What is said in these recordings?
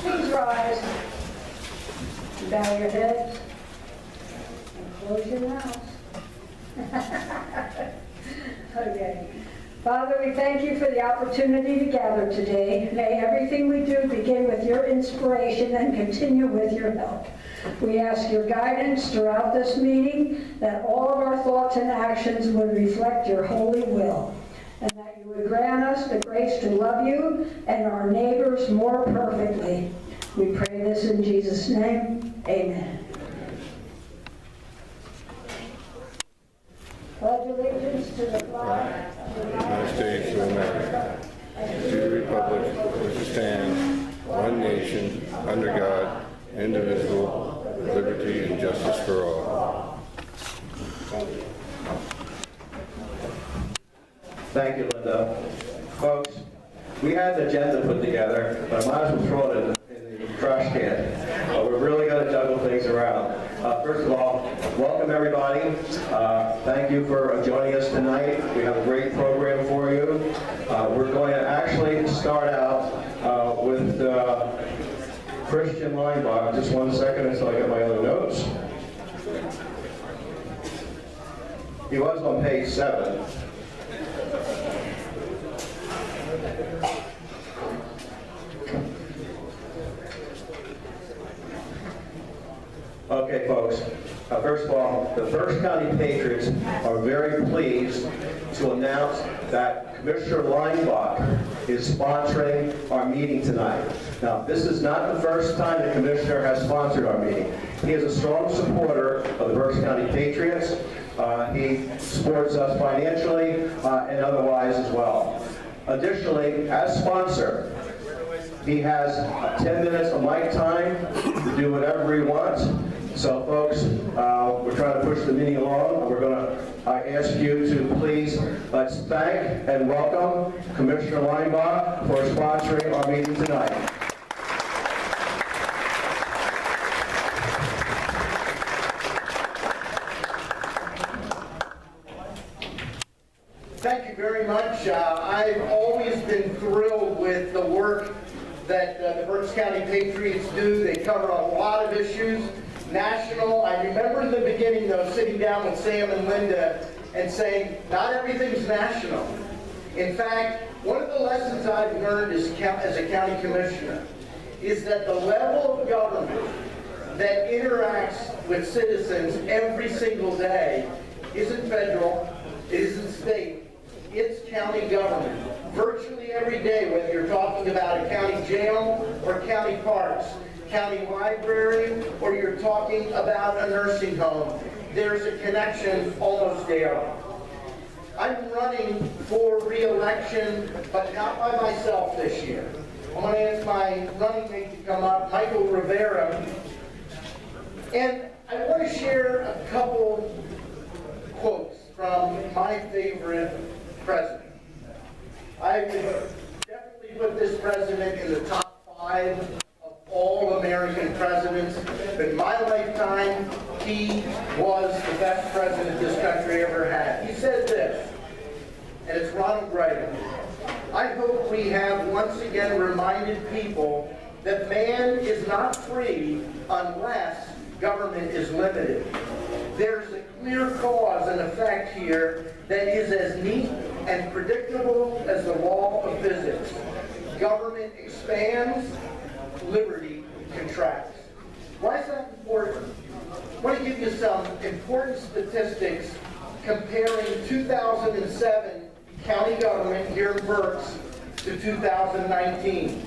Please rise, bow your heads, and close your mouths. Okay. Father, we thank you for the opportunity to gather today. May everything we do begin with your inspiration and continue with your help. We ask your guidance throughout this meeting, that all of our thoughts and actions would reflect your holy will, and that you would grant us the grace to love you and our neighbors more perfectly. We pray this in Jesus' name. Amen. Pledge allegiance to the flag of the United States of America, and to the republic which stands, one nation, under God, indivisible, with liberty and justice for all. Thank you, Linda. Folks, we had the agenda put together, but I might as well throw it in the trash can. We're really going to juggle things around. First of all, welcome everybody. Thank you for joining us tonight. We have a great program for you. We're going to actually start out with Christian Leinbach. Just one second until I get my other notes. He was on page 7. Okay, folks. First of all, the Berks County Patriots are very pleased to announce that Commissioner Leinbach is sponsoring our meeting tonight. Now, this is not the first time the Commissioner has sponsored our meeting. He is a strong supporter of the Berks County Patriots. He supports us financially and otherwise as well. Additionally, as sponsor, he has 10 minutes of mic time to do whatever he wants. So, folks, we're trying to push the meeting along. We're going to ask you to please let's thank and welcome Commissioner Leinbach for sponsoring our meeting tonight. Thank you very much. I've always been thrilled with the work that the Berks County Patriots do. They cover a lot of issues. National. I remember in the beginning, though, sitting down with Sam and Linda and saying, not everything's national. In fact, one of the lessons I've learned as a county commissioner is that the level of government that interacts with citizens every single day isn't federal, it isn't state, it's county government. Virtually every day, whether you're talking about a county jail or county parks, county library, or you're talking about a nursing home, there's a connection almost daily. I'm running for re-election, but not by myself this year. I'm going to ask my running mate to come up, Michael Rivera, and I want to share a couple quotes from my favorite president. I would definitely put this president in the top 5 all American presidents. But in my lifetime, he was the best president this country ever had. He said this, and it's Ronald Reagan. I hope we have once again reminded people that man is not free unless government is limited. There's a clear cause and effect here that is as neat and predictable as the law of physics. Government expands, liberty contracts. Why is that important? I want to give you some important statistics comparing 2007 county government here in Berks to 2019.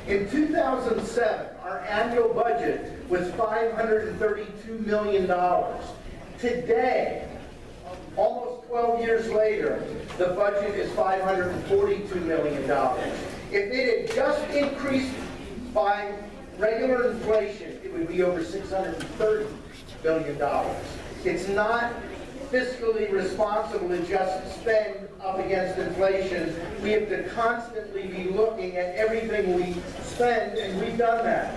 In 2007, our annual budget was $532 million. Today, almost 12 years later, the budget is $542 million. If it had just increased by regular inflation, it would be over $630 billion. It's not fiscally responsible to just spend up against inflation. We have to constantly be looking at everything we spend, and we've done that.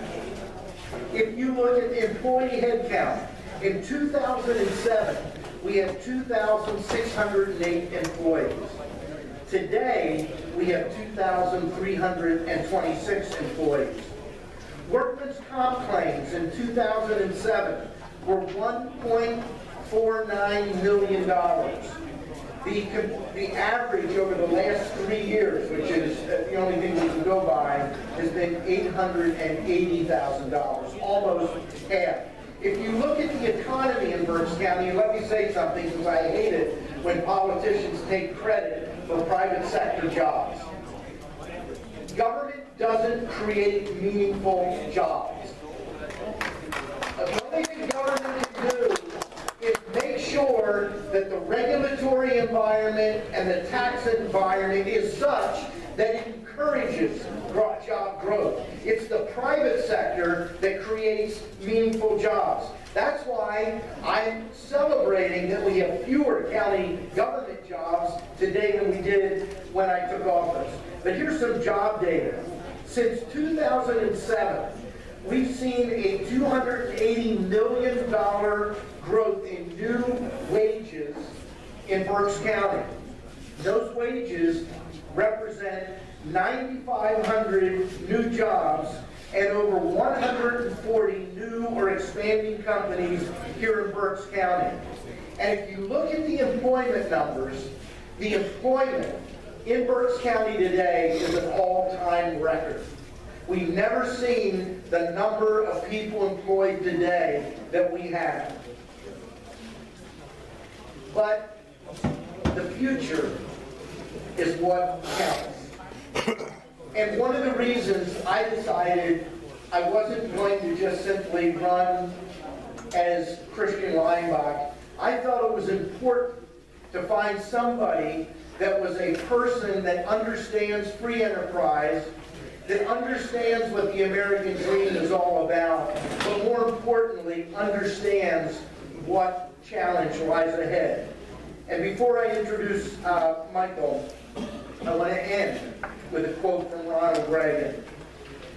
If you look at the employee headcount, in 2007, we had 2,608 employees. Today, we have 2,326 employees. Workman's comp claims in 2007 were $1.49 million. The average over the last 3 years, which is the only thing we can go by, has been $880,000, almost half. If you look at the economy in Berks County, and let me say something because I hate it when politicians take credit for private sector jobs. Government doesn't create meaningful jobs. The only thing government can do is make sure that the regulatory environment and the tax environment is such that it encourages job growth. It's the private sector that creates meaningful jobs. That's why I'm celebrating that we have fewer county government jobs today than we did when I took office. But here's some job data. Since 2007, we've seen a $280 million growth in new wages in Berks County. Those wages represent 9,500 new jobs and over 140 new or expanding companies here in Berks County. And if you look at the employment numbers, the employment in Berks County today is an all-time record. We've never seen the number of people employed today that we have. But the future is what counts. And one of the reasons I decided I wasn't going to just simply run as Christian Leinbach, I thought it was important to find somebody that was a person that understands free enterprise, that understands what the American dream is all about, but more importantly, understands what challenge lies ahead. And before I introduce Michael, I want to end with a quote from Ronald Reagan.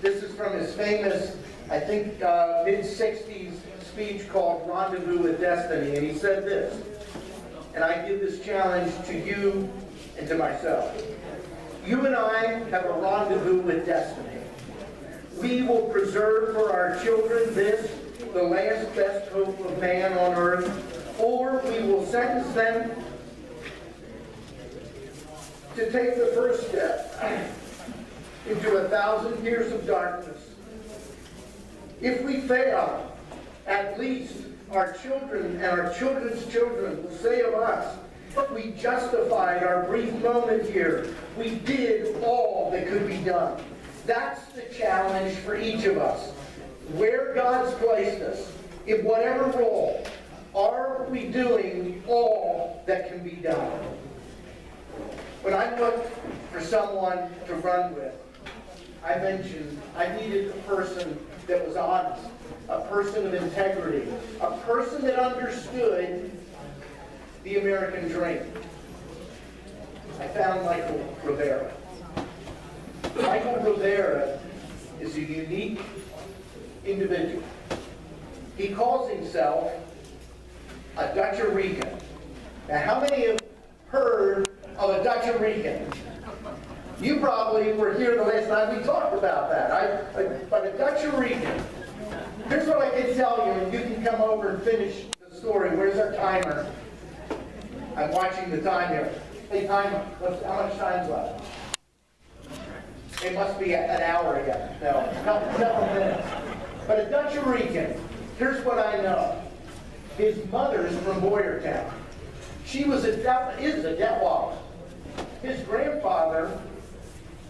This is from his famous, I think, mid-60s speech called Rendezvous with Destiny, and he said this, and I give this challenge to you and to myself. You and I have a rendezvous with destiny. We will preserve for our children this, the last best hope of man on earth, or we will sentence them to take the first step into 1,000 years of darkness. If we fail, at least our children and our children's children will say of us, we justified our brief moment here. We did all that could be done. That's the challenge for each of us. Where God's placed us, in whatever role, are we doing all that can be done? When I looked for someone to run with, I mentioned I needed a person that was honest, a person of integrity, a person that understood the American dream. I found Michael Rivera. Michael Rivera is a unique individual. He calls himself a Dutch-Rican. Now, how many have heard of a Dutch-Rican? You probably were here the last time we talked about that. But a Dutch-Rican. Here's what I can tell you, and you can come over and finish the story. Where's our timer? I'm watching the time here. Hey, timer, how much time's left? It must be an hour again. No, several minutes. But a Dutch-Rican, here's what I know. His mother's from Boyertown. She is a Detweiler. His grandfather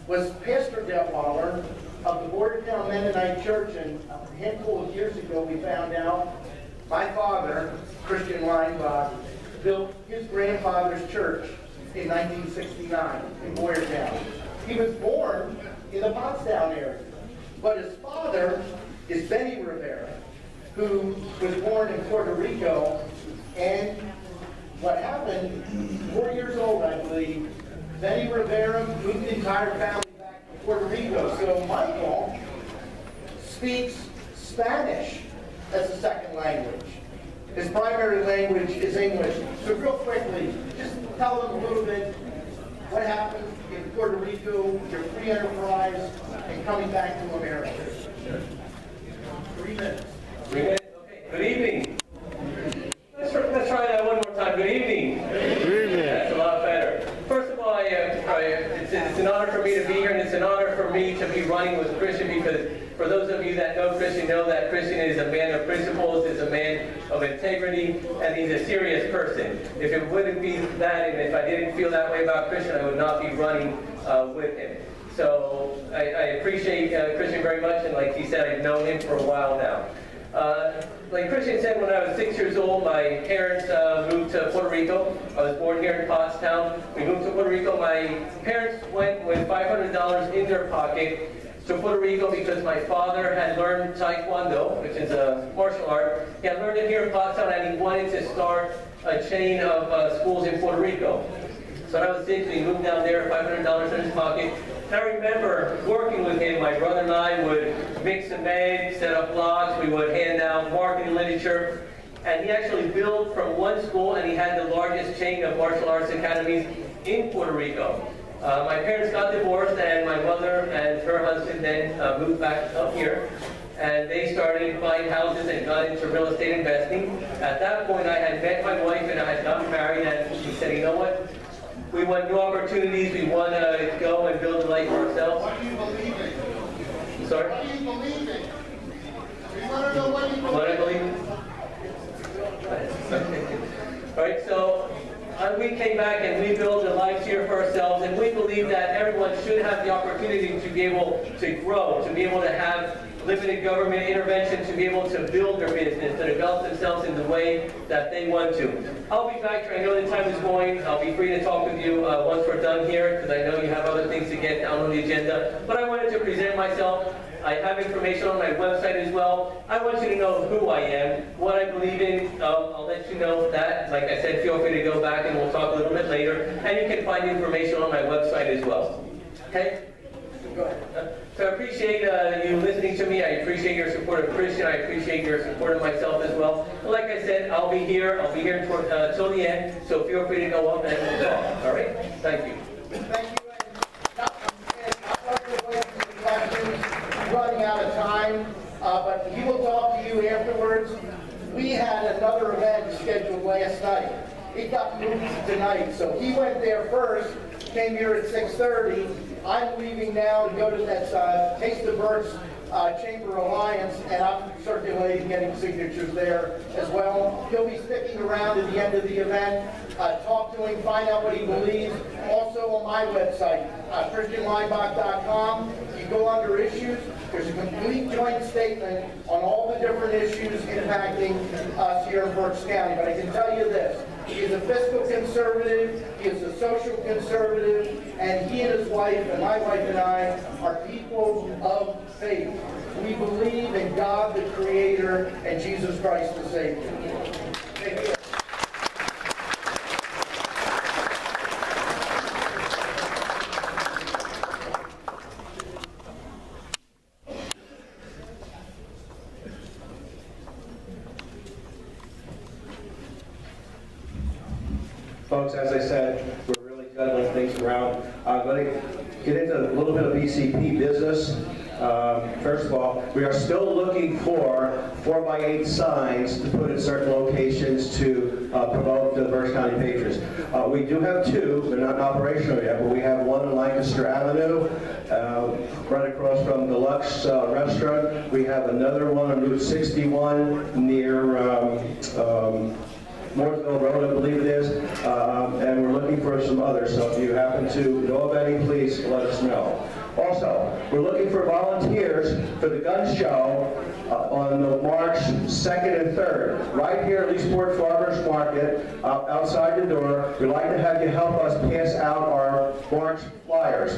was Pastor Detweiler of the Boyertown Mennonite Church, and a handful of years ago we found out my father, Christian Leinbach, built his grandfather's church in 1969 in Boyertown. He was born in the Pottstown area, but his father is Benny Rivera, who was born in Puerto Rico, and what happened, 4 years old, I believe, Benny Rivera moved the entire family back to Puerto Rico. So Michael speaks Spanish as a second language. His primary language is English. So real quickly, just tell them a little bit what happened in Puerto Rico, your free enterprise, and coming back to America. 3 minutes. 3 minutes? Okay. Good evening. Let's try that one more time. Good evening. Good evening. That's a lot better. First of all, it's an honor for me to be here, and it's an honor for me to be running with Christian, because for those of you that know Christian know that Christian is a man of principles, is a man of integrity, and he's a serious person. If it wouldn't be that, and if I didn't feel that way about Christian, I would not be running with him. So I appreciate Christian very much, and like he said, I've known him for a while now. Like Christian said, when I was 6 years old, my parents moved to Puerto Rico. I was born here in Pottstown. We moved to Puerto Rico. My parents went with $500 in their pocket to Puerto Rico because my father had learned Taekwondo, which is a martial art. He had learned it here in Pottstown, and he wanted to start a chain of schools in Puerto Rico. So when I was 6, we moved down there, $500 in his pocket. And I remember working with him. My brother and I would mix some eggs, set up blocks, we would hand out marketing literature. And he actually built from one school, and he had the largest chain of martial arts academies in Puerto Rico. My parents got divorced, and my mother and her husband then moved back up here. And they started buying houses and got into real estate investing. At that point, I had met my wife, and I had gotten married, and she said, you know what? We want new opportunities. We want to go and build a life for ourselves. What do you believe in? Sorry? What do you believe in? We want to know what you believe in. What I believe in? All right, so we came back and we built a life here for ourselves, and we believe that everyone should have the opportunity to be able to grow, to be able to have limited government intervention, to be able to build their business, to develop themselves in the way that they want to. I'll be back here. I know the time is going. I'll be free to talk with you once we're done here, because I know you have other things to get down on the agenda. But I wanted to present myself. I have information on my website as well. I want you to know who I am, what I believe in. I'll let you know that. Like I said, feel free to go back and we'll talk a little bit later. And you can find information on my website as well. Okay? Go ahead. So I appreciate you listening to me. I appreciate your support of Christian. I appreciate your support of myself as well. And like I said, I'll be here. I'll be here till the end. So feel free to go up and we'll talk. All right? Thank you. Thank you. Running out of time, but he will talk to you afterwards. We had another event scheduled last night. It got moved tonight, so he went there first, came here at 6:30. I'm leaving now to go to that Taste of Berks Chamber Alliance, and I'm circulating, getting signatures there as well. He'll be sticking around at the end of the event, talk to him, find out what he believes. Also on my website, ChristianLeinbach.com, you go under issues, there's a complete joint statement on all the different issues impacting us here in Berks County. But I can tell you this, he is a fiscal conservative, he is a social conservative, and he and his wife, and my wife and I, are people of faith. We believe in God the Creator and Jesus Christ the Savior. Thank you. Folks, as I said, we're really juggling things around. I'm going to get into a little bit of BCP business. First of all, we are still looking for 4x8 signs to put in certain locations to promote the Berks County Patriots. We do have 2. They're not operational yet, but we have one on Lancaster Avenue, right across from the Lux restaurant. We have another one on Route 61 near Mooresville Road, I believe it is, and we're looking for some others, so if you happen to know of any, please let us know. Also, we're looking for volunteers for the gun show on March 2nd and 3rd, right here at Leesport Farmers Market, outside the door. We'd like to have you help us pass out our March flyers.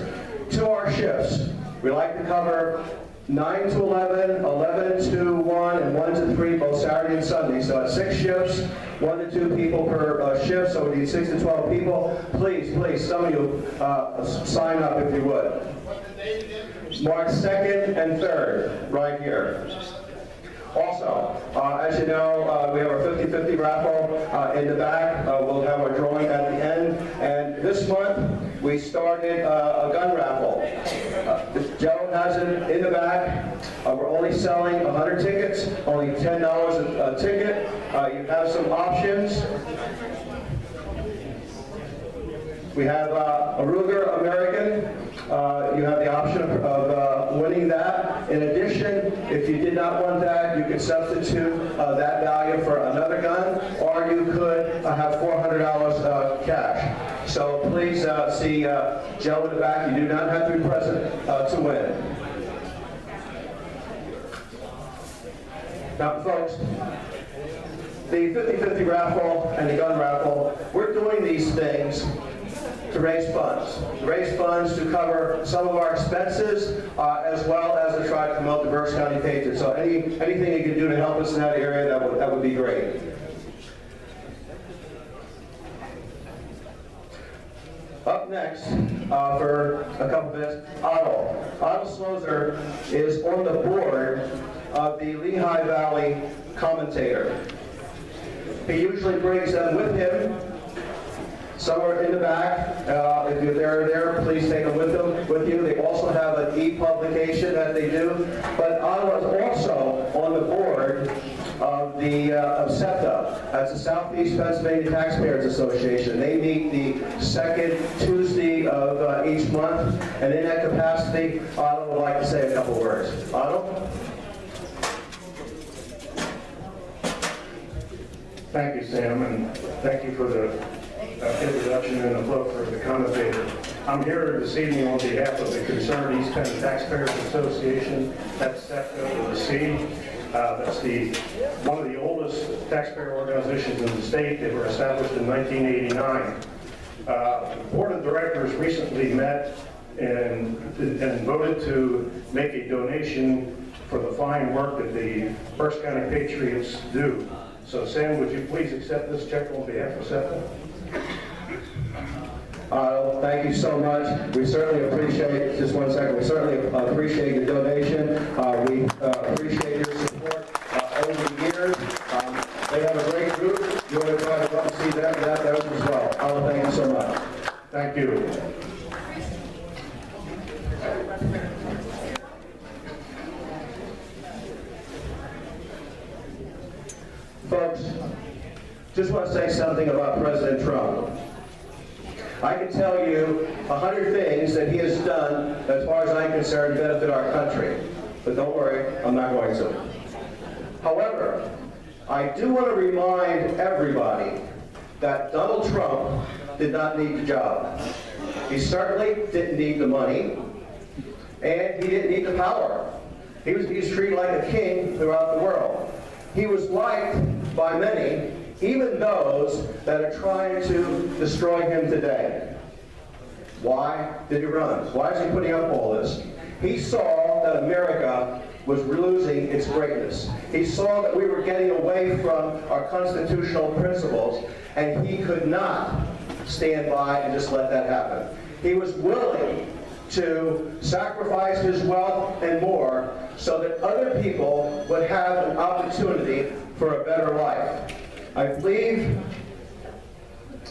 2 hour shifts. We'd like to cover 9 to 11, 11 to 1, and 1 to 3, both Saturday and Sunday. So it's 6 shifts, 1 to 2 people per shift, so we need 6 to 12 people. Please, please, some of you sign up if you would. March 2nd and 3rd, right here. Also, as you know, we have our 50-50 raffle in the back. We'll have our drawing at the end. And this month, we started a gun raffle. Joe has it in the back. We're only selling 100 tickets, only $10 a ticket. You have some options. We have a Ruger American. You have the option of winning that. In addition, if you did not want that, you could substitute that value for another gun, or you could have $400 cash. So please see Joe in the back. You do not have to be present to win. Now, folks, the 50-50 raffle and the gun raffle, we're doing these things to raise funds. To cover some of our expenses, as well as to try to promote the Berks County Patriots. So anything you can do to help us in that area, that would be great. Up next, for a couple minutes, Otto Slozer is on the board of the Lehigh Valley Commentator. He usually brings them with him. Somewhere in the back, if you're there, please take them with you. They also have an e-publication that they do. But Otto is also on the board of the SEPTA. That's the Southeast Pennsylvania Taxpayers Association. They meet the second Tuesday of each month. And in that capacity, Otto would like to say a couple words. Otto? Thank you, Sam, and thank you for the introduction and the book for the commentator. I'm here this evening on behalf of the Concerned East Penn Taxpayers Association. That's SEPTA with a C. That's one of the oldest taxpayer organizations in the state. They were established in 1989. The board of directors recently met and voted to make a donation for the fine work that the Berks County Patriots do. So Sam, would you please accept this check on behalf of SEPTA? Thank you so much. We certainly appreciate, just one second, we certainly appreciate the donation. We appreciate your support over the years. They have a great group. You want to try to come see that as well. Thank you so much. Thank you. Folks, just want to say something about President Trump. I can tell you 100 things that he has done, as far as I'm concerned, benefit our country. But don't worry, I'm not going to. However, I do want to remind everybody that Donald Trump did not need the job. He certainly didn't need the money, and he didn't need the power. He was treated like a king throughout the world. He was liked by many, even those that are trying to destroy him today. Why did he run? Why is he putting up all this? He saw that America was losing its greatness. He saw that we were getting away from our constitutional principles, and he could not stand by and just let that happen. He was willing to sacrifice his wealth and more so that other people would have an opportunity for a better life. I believe,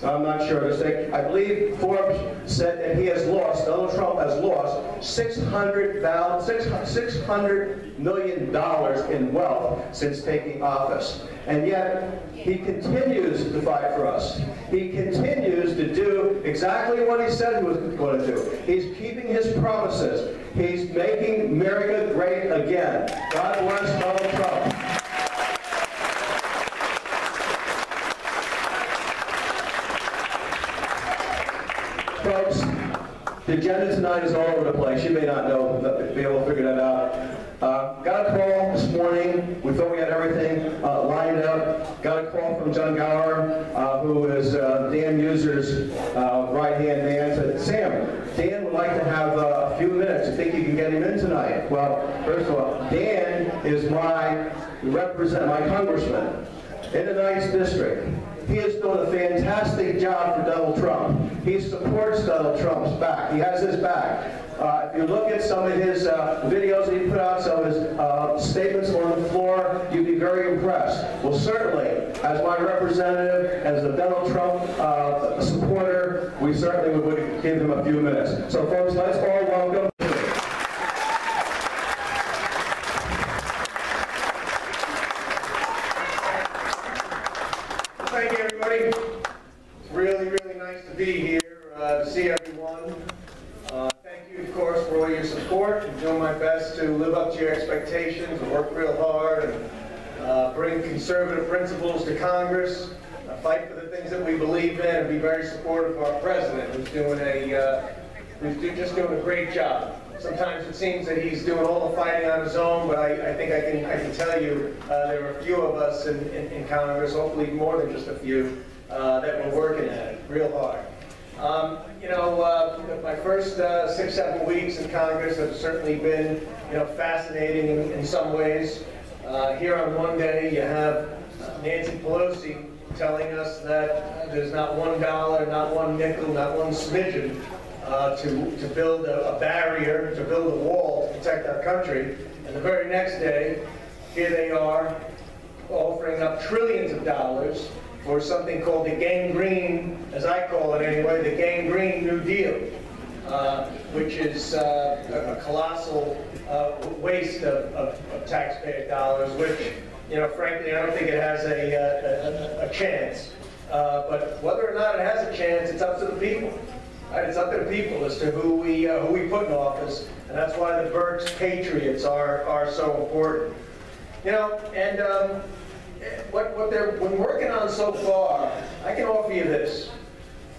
I'm not sure of this, I believe Forbes said that he has lost, Donald Trump has lost $600 million in wealth since taking office. And yet, he continues to fight for us. He continues to do exactly what he said he was going to do. He's keeping his promises. He's making America great again. God bless Donald Trump. Folks, the agenda tonight is all over the place. You may not know, be able to figure that out. Got a call this morning. We thought we had everything lined up. Got a call from John Gower, who is Dan Muser's right-hand man. Said, Sam, Dan would like to have a few minutes. I think you can get him in tonight. Well, first of all, Dan is my congressman in the 9th District. He is doing a fantastic job for Donald Trump. He supports Donald Trump's back. He has his back. If you look at some of his videos that he put out, some of his statements on the floor, you'd be very impressed. Well, certainly, as my representative, as the Donald Trump supporter, we certainly would give him a few minutes. So, folks, let's all welcome. Thank you, everybody. It's really, really nice to be here, to see everyone. Thank you, of course, for all your support. I'm doing my best to live up to your expectations and work real hard and bring conservative principles to Congress, fight for the things that we believe in, and be very supportive of our president, who's just doing a great job. Sometimes it seems that he's doing all the fighting on his own, but I think I can tell you there are a few of us in Congress, hopefully more than just a few, that we're working at it real hard. My first 6-7 weeks in Congress have certainly been, fascinating in some ways. Here on one day, you have Nancy Pelosi telling us that there's not $1, not one nickel, not one smidgen to build a barrier, to build a wall to protect our country. And the very next day, here they are offering up trillions of dollars for something called the gangrene, as I call it anyway, the gangrene New Deal, which is a colossal waste of taxpayer dollars, which, frankly, I don't think it has a chance. But whether or not it has a chance, it's up to the people. Right? It's up to the people as to who we put in office, and that's why the Berks Patriots are so important. What they've been working on so far, I can offer you this,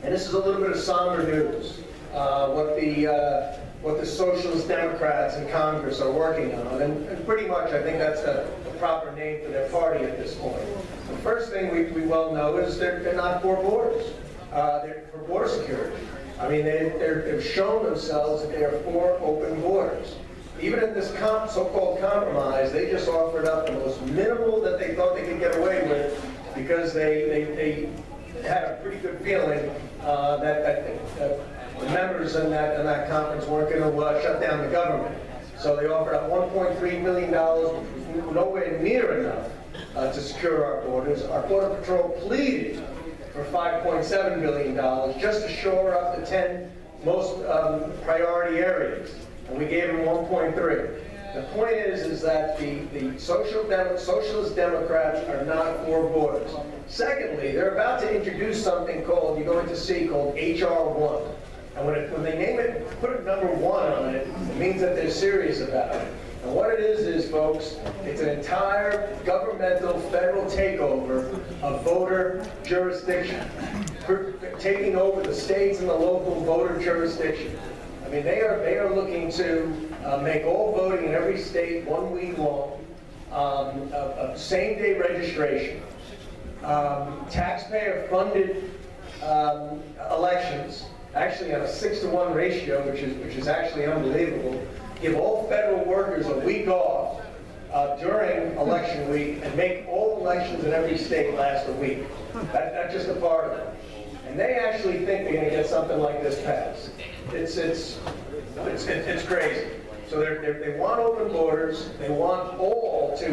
and this is a little bit of somber news. What the Socialist Democrats in Congress are working on, and pretty much I think that's the proper name for their party at this point. The first thing we well know is they're not for borders. They're for border security. I mean, they've shown themselves that they are for open borders. Even in this so-called compromise, they just offered up the most minimal that they thought they could get away with, because they had a pretty good feeling that the members in that conference weren't going to shut down the government. So they offered up $1.3 billion, which was nowhere near enough to secure our borders. Our Border Patrol pleaded for $5.7 billion just to shore up the 10 most priority areas. And we gave them 1.3. The point is that the Socialist Democrats are not for borders. Secondly, they're about to introduce something called, you're going to see, called HR 1. And when they name it, put a number 1 on it, it means that they're serious about it. And what it is, folks, it's an entire governmental federal takeover of voter jurisdiction, taking over the states and the local voter jurisdiction. I mean, they are looking to make all voting in every state 1 week long, same-day registration, taxpayer-funded elections, actually on a 6-to-1 ratio, which is actually unbelievable. Give all federal workers a week off during election week, and make all elections in every state last a week. That's just a part of it. And they actually think they're going to get something like this passed. It's crazy. So they want open borders. They want all to,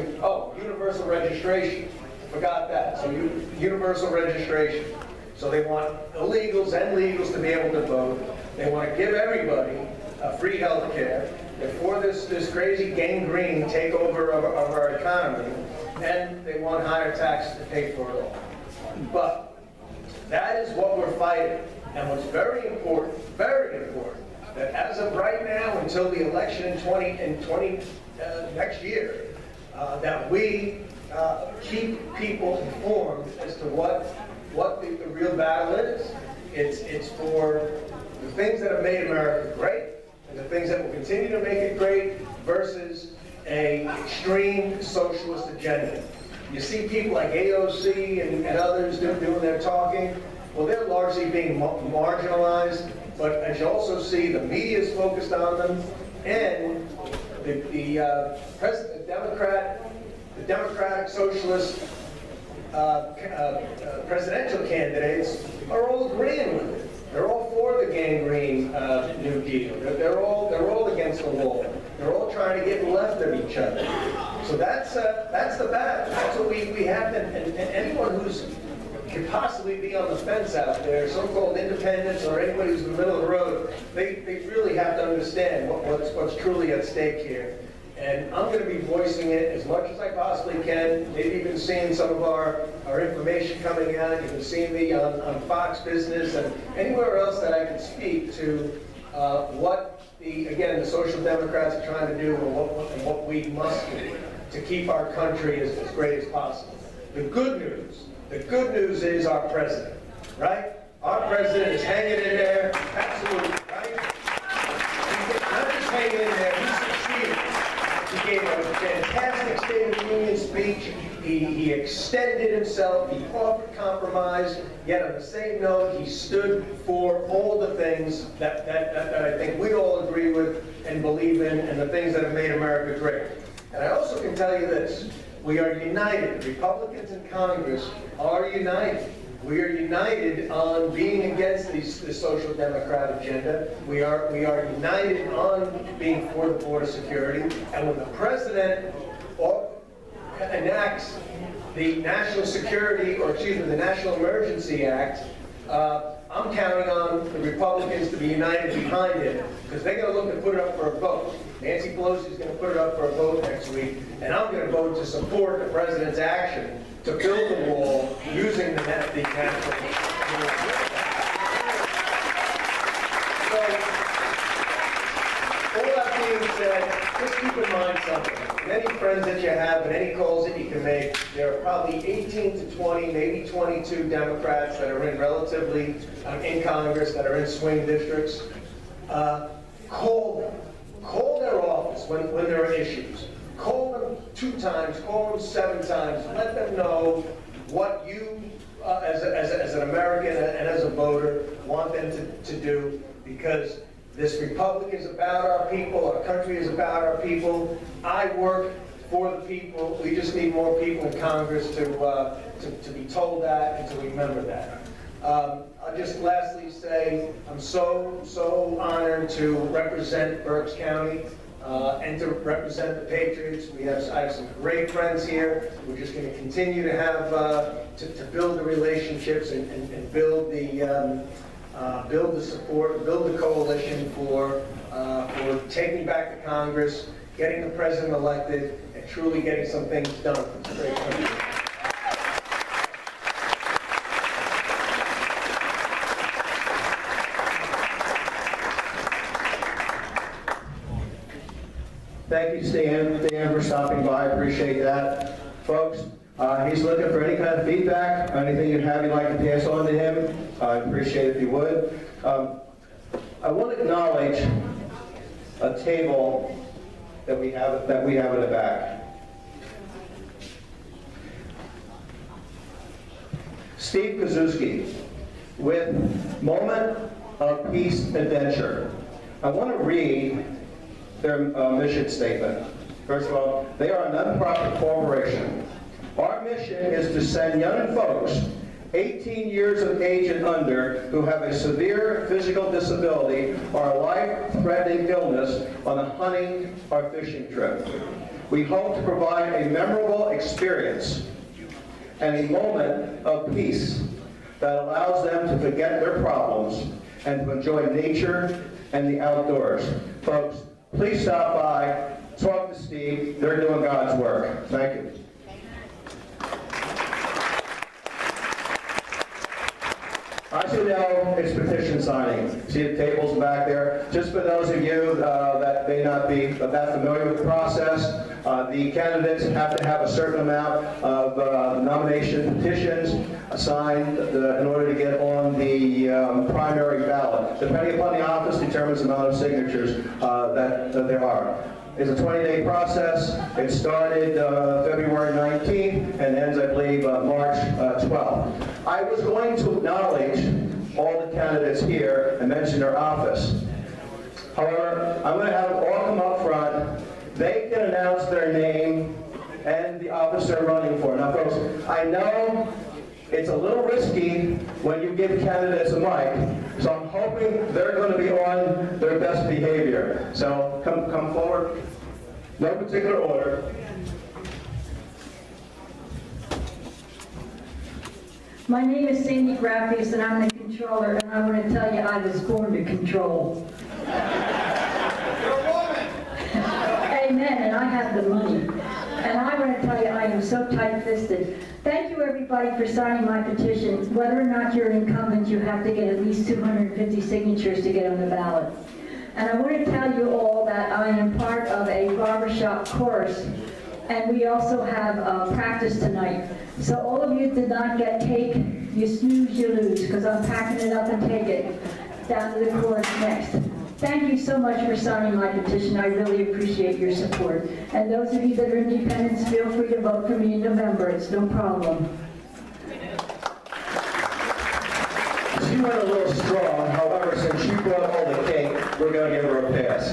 universal registration. Forgot that. So universal registration. So they want illegals and legals to be able to vote. They want to give everybody free health care. They're for this crazy gangrene takeover of our economy. And they want higher taxes to pay for it all. But that is what we're fighting. And what's very important, that as of right now until the election in next year, that we keep people informed as to what the real battle is. It's for the things that have made America great, and the things that will continue to make it great, versus an extreme socialist agenda. You see people like AOC and others doing their talking. Well, they're largely being marginalized, but as you also see, the media is focused on them, and the Democratic Socialist presidential candidates are all agreeing with it. They're all for the gangrene New Deal. They're all against the wall. They're all trying to get left of each other. So that's the battle. That's what we have to, and anyone who's could possibly be on the fence out there, so-called independents or anybody who's in the middle of the road, they really have to understand what's truly at stake here. And I'm going to be voicing it as much as I possibly can. Maybe you've been seeing some of our information coming out. You've been seeing me on Fox Business and anywhere else that I can speak to what the Social Democrats are trying to do and what we must do to keep our country as great as possible. The good news is our president, right? Our president is hanging in there, absolutely, right? He's not just hanging in there, he's succeeding. He gave a fantastic State of the Union speech. He extended himself, he offered compromise, yet on the same note, he stood for all the things that I think we all agree with and believe in, and the things that have made America great. And I also can tell you this, we are united. Republicans in Congress are united. We are united on being against the social democrat agenda. We are united on being for the border security. And when the president enacts the National Security, or excuse me, the National Emergency Act, I'm counting on the Republicans to be united behind it, because they're going to look to put it up for a vote. Nancy Pelosi is going to put it up for a vote next week, and I'm going to vote to support the president's action to build the wall using the national. So, all that being said, just keep in mind something. Many friends that you have and any calls that you can make, there are probably 18 to 20, maybe 22 Democrats that are in relatively in Congress, that are in swing districts. Call them. Call their office when there are issues. Call them 2 times, call them 7 times. Let them know what you, as an American and as a voter, want them to do, because this republic is about our people, our country is about our people. I work for the people. We just need more people in Congress to be told that and to remember that. I'll just lastly say I'm so honored to represent Berks County and to represent the Patriots. I have some great friends here. We're just going to continue to have to build the relationships and build the support, build the coalition for taking back the Congress, getting the president elected, and truly getting some things done for this great country. Thank you, Stan, for stopping by. I appreciate that. Folks, he's looking for any kind of feedback, anything you'd like to pass on to him. I'd appreciate it if you would. I want to acknowledge a table that we have in the back. Steve Kaczewski with Moment of Peace Adventure. I want to read their mission statement. First of all, they are a nonprofit corporation. Our mission is to send young folks 18 years of age and under who have a severe physical disability or a life-threatening illness on a hunting or fishing trip. We hope to provide a memorable experience and a moment of peace that allows them to forget their problems and to enjoy nature and the outdoors. Folks, please stop by, talk to Steve. They're doing God's work. Thank you. As you know, it's petition signing. See the tables back there? Just for those of you that may not be that familiar with the process, the candidates have to have a certain amount of nomination petitions signed in order to get on the primary ballot. Depending upon the office determines the amount of signatures that there are. It's a 20-day process. It started February 19th and ends, I believe, March 12th. I was going to acknowledge all the candidates here and mention their office. However, I'm going to have them all come up front. They can announce their name and the office they're running for. Now, folks, I know it's a little risky when you give candidates a mic, so I'm hoping they're going to be on their best behavior. So come forward. No particular order. My name is Sandy Graffius, and I'm the controller, and I want to tell you I was born to control. You're a woman. Amen, and I have the money. And I want to tell you I am so tight-fisted. Thank you, everybody, for signing my petition. Whether or not you're an incumbent, you have to get at least 250 signatures to get on the ballot. And I want to tell you all that I am part of a barbershop course, and we also have practice tonight. So all of you did not get cake, you snooze, you lose, because I'm packing it up and take it down to the course next. Thank you so much for signing my petition. I really appreciate your support. And those of you that are independents, feel free to vote for me in November. It's no problem. She went a little strong, however, since she brought all the cake, we're going to give her a pass.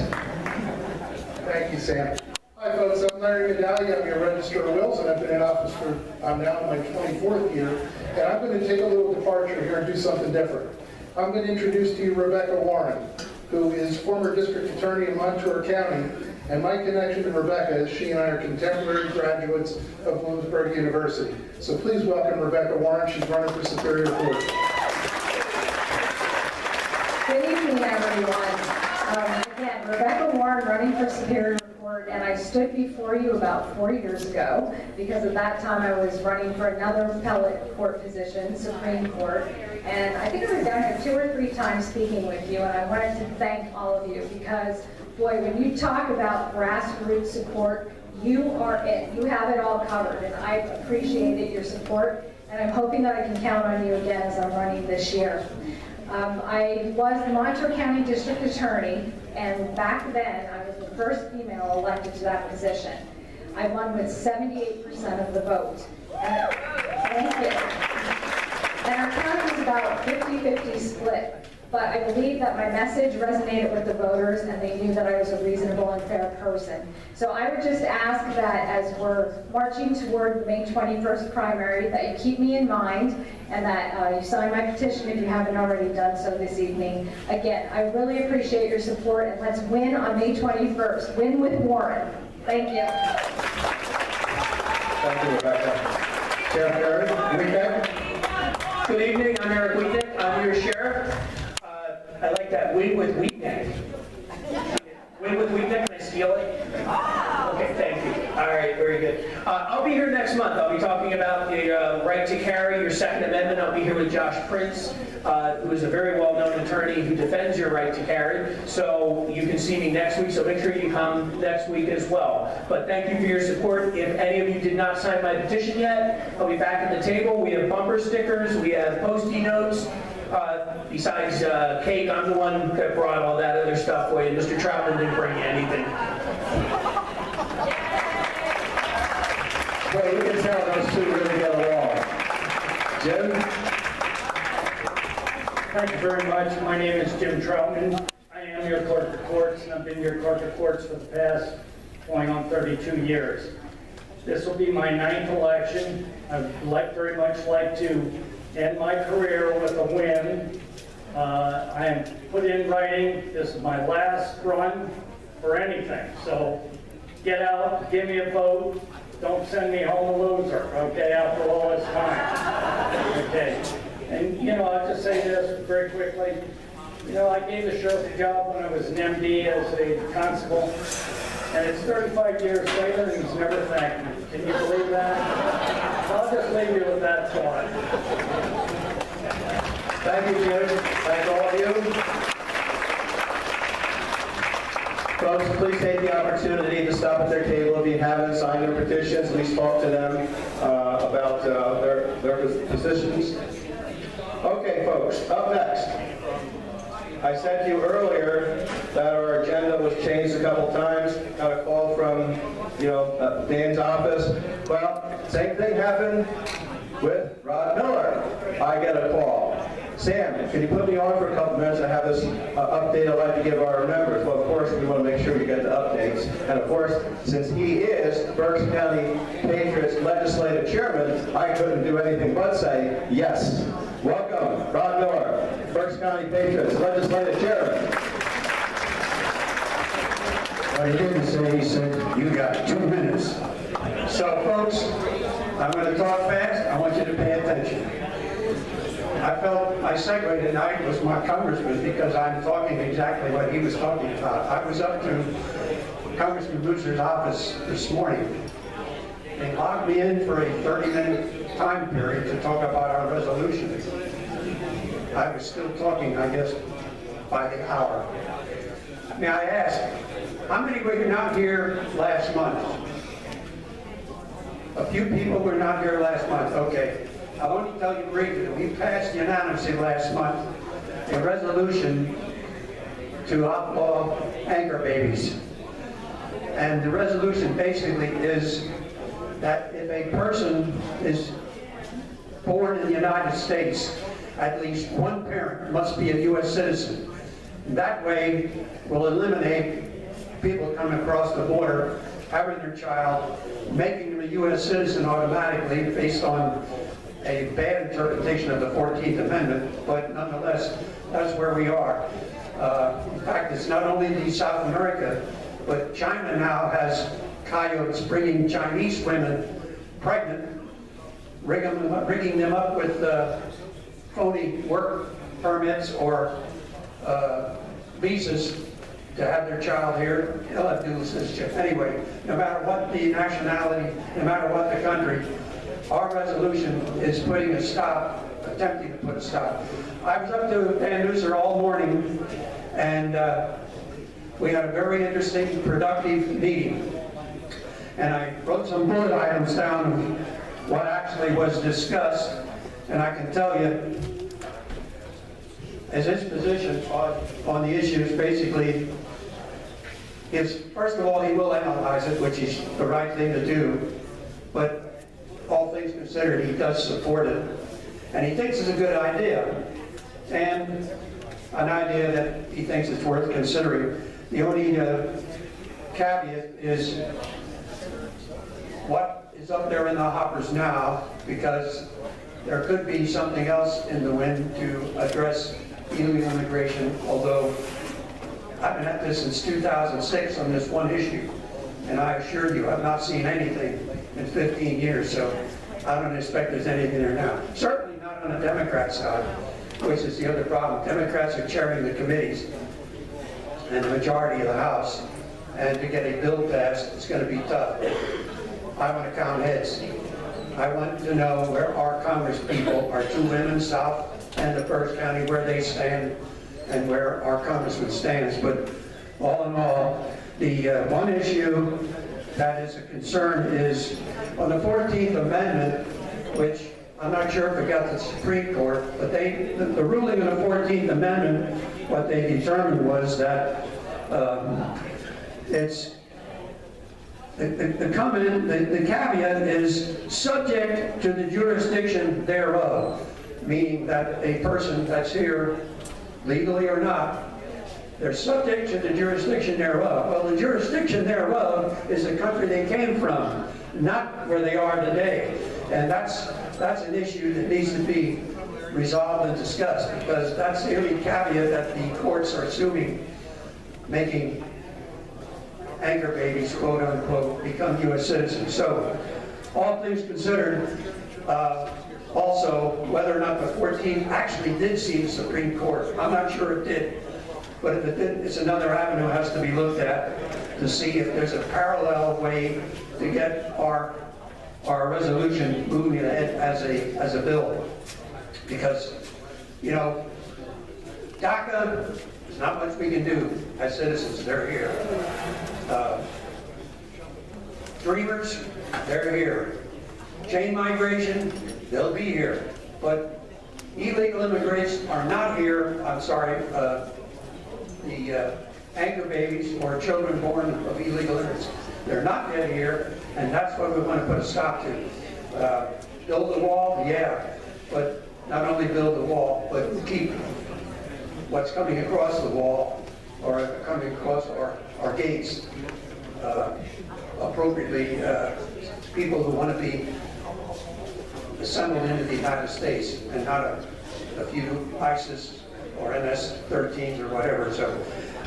Thank you, Sam. Hi, folks. I'm Larry Medallia. I'm your Register of Wills, and I've been in office I'm now in my 24th year. And I'm going to take a little departure here and do something different. I'm going to introduce to you Rebecca Warren, who is former district attorney in Montour County. And my connection to Rebecca is she and I are contemporary graduates of Bloomsburg University. So please welcome Rebecca Warren. She's running for Superior Court. Good evening, everyone. Again, Rebecca Warren, running for Superior Court, and I stood before you about 4 years ago because at that time I was running for another appellate court position, Supreme Court, and I think I was down here 2 or 3 times speaking with you, and I wanted to thank all of you because, boy, when you talk about grassroots support, you are it. You have it all covered, and I appreciated your support, and I'm hoping that I can count on you again as I'm running this year. I was the Montour County District Attorney, and back then I was the first female elected to that position. I won with 78% of the vote. Thank you. And our county was about 50-50 split. But I believe that my message resonated with the voters, and they knew that I was a reasonable and fair person. So I would just ask that as we're marching toward the May 21st primary, that you keep me in mind, and that you sign my petition if you haven't already done so this evening. Again, I really appreciate your support, and let's win on May 21st. Win with Warren. Thank you. Thank you, Rebecca. Sheriff Eric Uehlinger. Good evening, I'm Eric Uehlinger. I'm your sheriff. I like that win with Uehlinger. Win with Uehlinger, can I steal it? Okay, thank you. All right, very good. I'll be here next month. I'll be talking about the right to carry, your Second Amendment. I'll be here with Josh Prince, who is a very well-known attorney who defends your right to carry. So you can see me next week, so make sure you come next week as well. But thank you for your support. If any of you did not sign my petition yet, I'll be back at the table. We have bumper stickers, we have Post-it notes. Besides cake, I'm the one that brought all that other stuff for you. Mr. Troutman didn't bring you anything. Well, you can tell those two really get along. Jim? Thank you very much. My name is Jim Troutman. I am your clerk of courts, and I've been your clerk of courts for the past going on 32 years. This will be my 9th election. I'd very much like to end my career with a win. I am put in writing. This is my last run for anything. So get out, give me a vote. Don't send me home a loser, okay, after all this time. Okay. And, you know, I'll just say this very quickly. You know, I gave the sheriff a job when I was an MD as a constable. And it's 35 years later, and he's never thanked me. Can you believe that? I'll just leave you with that thought. Thank you, Jim. Thank all of you. Folks, please take the opportunity to stop at their table if you haven't signed their petitions. We spoke to them about their positions. Okay, folks, up next. I said to you earlier that our agenda was changed a couple times. Got a call from, Dan's office. Well, same thing happened with Rod Miller. I get a call. Sam, can you put me on for a couple minutes? I have this update I'd like to give our members. Well, of course, we want to make sure you get the updates. And of course, since he is Berks County Patriots Legislative Chairman, I couldn't do anything but say yes. Welcome, Rod Miller, Berks County Patriots Legislative Chairman. What he didn't say, he said, you got 2 minutes. So folks, I'm going to talk fast. I want you to pay attention. I felt my segue tonight was my congressman because I'm talking exactly what he was talking about. I was up to Congressman Booster's office this morning. They logged me in for a 30-minute time period to talk about our resolution. I was still talking, I guess, by the hour. May I ask, how many were not here last month? A few people were not here last month. Okay. I want to tell you briefly that we passed unanimously last month a resolution to outlaw anchor babies. And the resolution basically is that if a person is born in the United States, at least one parent must be a U.S. citizen. That way, we'll eliminate people coming across the border, having their child, making them a U.S. citizen automatically based on a bad interpretation of the 14th Amendment, but nonetheless, that's where we are. In fact, it's not only South America, but China now has coyotes bringing Chinese women pregnant, rigging them up with phony work permits or visas to have their child here. They'll have dual citizenship. Anyway, no matter what the nationality, no matter what the country, our resolution is putting a stop, attempting to put a stop. I was up to Van Duser all morning, and we had a very interesting, productive meeting. And I wrote some bullet items down of what actually was discussed, and I can tell you, as his position on the issues basically is, first of all, he will analyze it, which is the right thing to do, but all things considered, he does support it. And he thinks it's a good idea, and an idea that he thinks is worth considering. The only caveat is what is up there in the hoppers now, because there could be something else in the wind to address illegal immigration, although I've been at this since 2006 on this one issue, and I assure you, I've not seen anything in 15 years, so I don't expect there's anything there now. Certainly not on the Democrat side, which is the other problem. Democrats are chairing the committees and the majority of the House, and to get a bill passed, it's going to be tough. I want to count heads. I want to know where our Congress people, our two women, South and the Berks County, where they stand and where our congressman stands. But all in all, the one issue that is a concern is on the 14th Amendment, which I'm not sure if it got the Supreme Court, but the ruling on the 14th Amendment, what they determined was that the caveat is subject to the jurisdiction thereof, meaning that a person that's here, legally or not, they're subject to the jurisdiction thereof. Well, the jurisdiction thereof is the country they came from, not where they are today. And that's an issue that needs to be resolved and discussed, because that's the only caveat that the courts are assuming, making anchor babies, quote unquote, become U.S. citizens. So, all things considered, also, whether or not the 14th actually did see the Supreme Court, I'm not sure it did. But if it did, it's another avenue that has to be looked at to see if there's a parallel way to get our resolution moving ahead as a bill. Because, you know, DACA, there's not much we can do as citizens. They're here. Dreamers, they're here. Chain migration, they'll be here. But illegal immigrants are not here. I'm sorry, the anchor babies or children born of illegal immigrants. They're not yet here, and that's what we want to put a stop to. Build the wall, yeah, but not only build the wall, but keep what's coming across the wall or coming across our gates appropriately, people who want to be assembled into the United States and not a few ISIS or MS-13s or whatever. So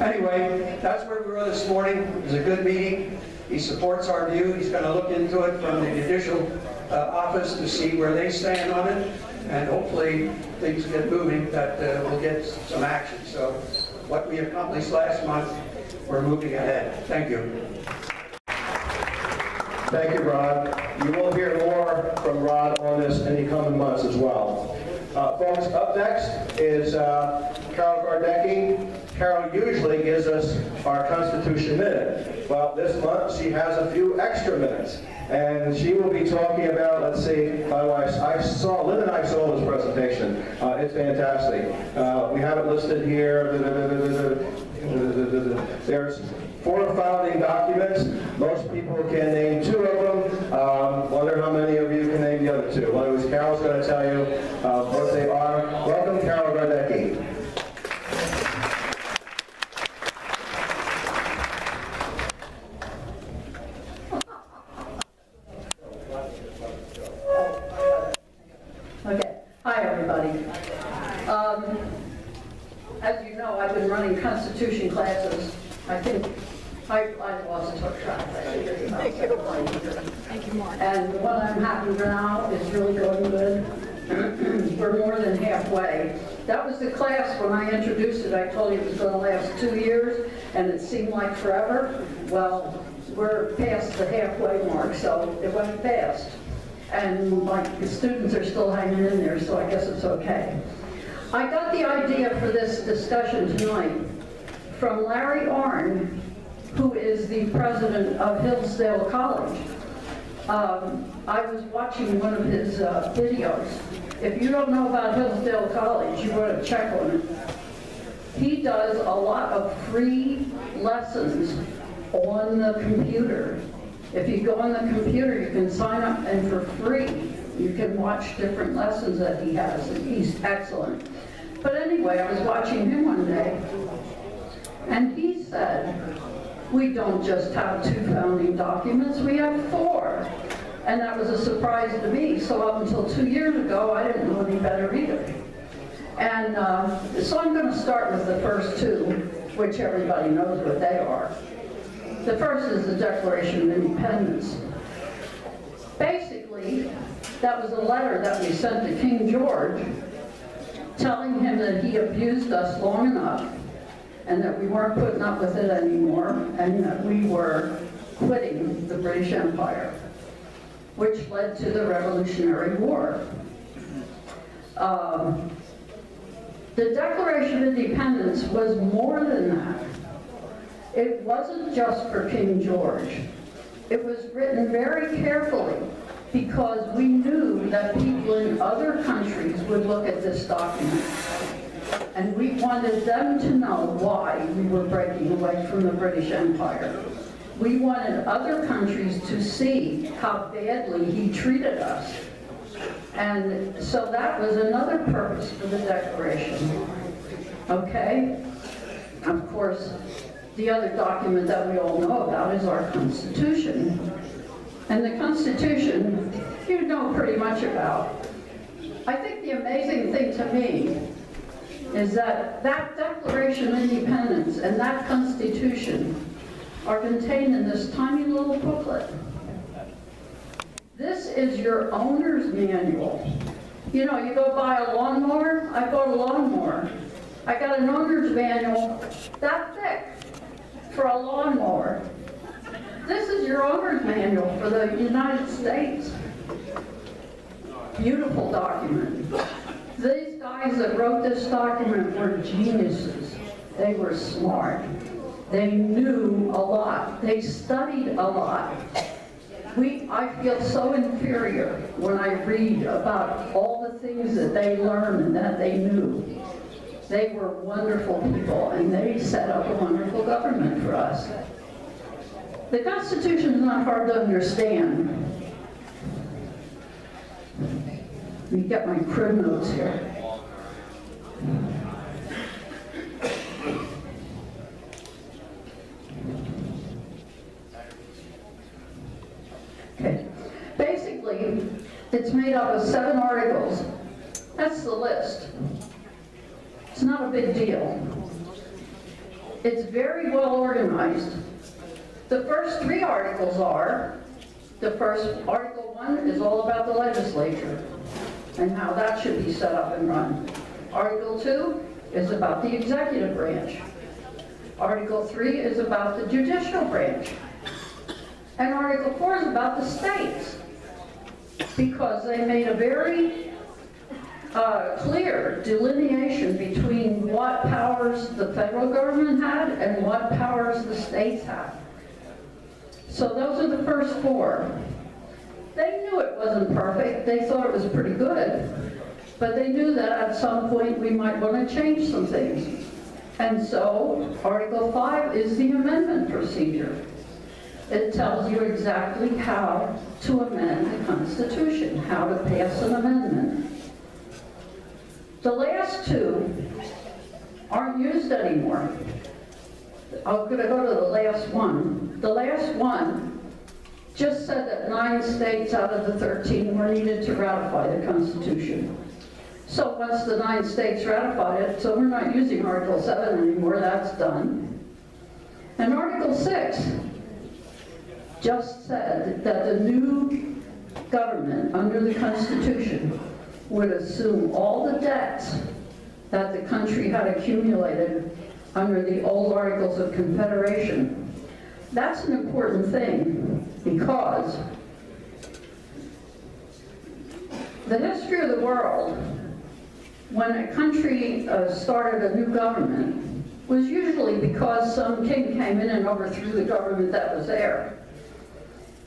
anyway, that's where we were this morning. It was a good meeting. He supports our view. He's going to look into it from the judicial office to see where they stand on it, and hopefully things get moving, that we'll get some action. So what we accomplished last month, we're moving ahead. Thank you. Thank you, Rod. You will hear more from Rod on this in the coming months as well. Folks, up next is Carol Gardecki. Carol usually gives us our Constitution Minute. Well, this month she has a few extra minutes. And she will be talking about, let's see, by the way, Lynn and I saw this presentation. It's fantastic. We have it listed here. There's 4 founding documents. Most people can name 2 of them. Wonder how many of you can name the other 2. Well, anyways, Carol's going to tell you what they are. Welcome, Carol Gardecki. Okay. Hi, everybody. As you know, I've been running Constitution classes. I think I lost track. Thank you, Mark. And the one I'm having now is really going good. We're more than halfway. That was the class when I introduced it. I told you it was going to last 2 years, and it seemed like forever. Well, we're past the halfway mark, so it went fast. And the students are still hanging in there, so I guess it's okay. I got the idea for this discussion tonight from Larry Arnn, who is the president of Hillsdale College. I was watching one of his videos. If you don't know about Hillsdale College, you want to check on it. He does a lot of free lessons on the computer. If you go on the computer, you can sign up, and for free, you can watch different lessons that he has, and he's excellent. But anyway, I was watching him one day, and he said, we don't just have 2 founding documents, we have 4. And that was a surprise to me. So up until 2 years ago, I didn't know any better either. And so I'm going to start with the first 2, which everybody knows what they are. The first is the Declaration of Independence. Basically, that was a letter that we sent to King George telling him that he abused us long enough and that we weren't putting up with it anymore and that we were quitting the British Empire, which led to the Revolutionary War. The Declaration of Independence was more than that. It wasn't just for King George. It was written very carefully because we knew that people in other countries would look at this document. And we wanted them to know why we were breaking away from the British Empire. We wanted other countries to see how badly he treated us. And so that was another purpose for the Declaration. Okay? Of course, the other document that we all know about is our Constitution. And the Constitution, you know pretty much about. I think the amazing thing to me is that that Declaration of Independence and that Constitution are contained in this tiny little booklet. This is your owner's manual. You know, you go buy a lawnmower. I bought a lawnmower. I got an owner's manual that thick for a lawnmower. This is your owner's manual for the United States. Beautiful document. These guys that wrote this document were geniuses. They were smart. They knew a lot. They studied a lot. I feel so inferior when I read about all the things that they learned and that they knew. They were wonderful people, and they set up a wonderful government for us. The Constitution is not hard to understand. Let me get my crib notes here. Okay. Basically, it's made up of 7 articles. That's the list. It's not a big deal. It's very well organized. The first 3 articles are, the first, Article 1 is all about the legislature and how that should be set up and run. Article 2 is about the executive branch. Article 3 is about the judicial branch. And Article 4 is about the states, because they made a very clear delineation between what powers the federal government had and what powers the states had. So those are the first 4. They knew it wasn't perfect. They thought it was pretty good. But they knew that at some point we might want to change some things. And so Article 5 is the amendment procedure. It tells you exactly how to amend the Constitution, how to pass an amendment. The last 2 aren't used anymore. I'm going to go to the last one. The last one just said that 9 states out of the 13 were needed to ratify the Constitution. So once the 9 states ratified it, so we're not using Article 7 anymore, that's done. And Article 6 just said that the new government under the Constitution would assume all the debts that the country had accumulated under the old Articles of Confederation. That's an important thing, because the history of the world, when a country started a new government, was usually because some king came in and overthrew the government that was there.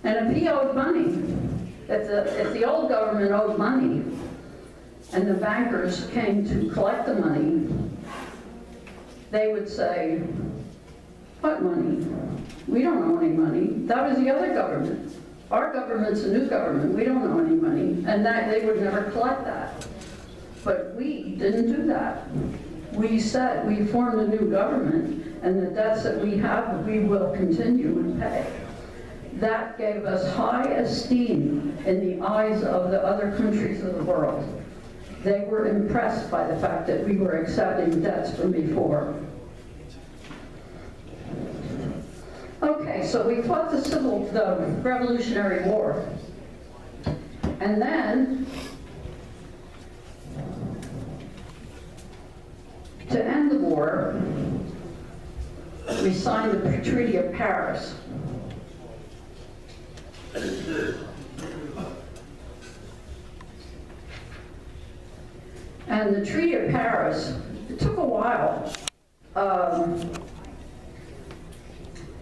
And if he owed money, if the old government owed money, and the bankers came to collect the money, they would say, "What money? We don't owe any money. That was the other government. Our government's a new government. We don't owe any money." And that they would never collect that. But we didn't do that. We said we formed a new government, and the debts that we have, we will continue to pay. That gave us high esteem in the eyes of the other countries of the world. They were impressed by the fact that we were accepting debts from before. Okay, so we fought the Revolutionary War. And then, to end the war, we signed the Treaty of Paris. And the Treaty of Paris, it took a while.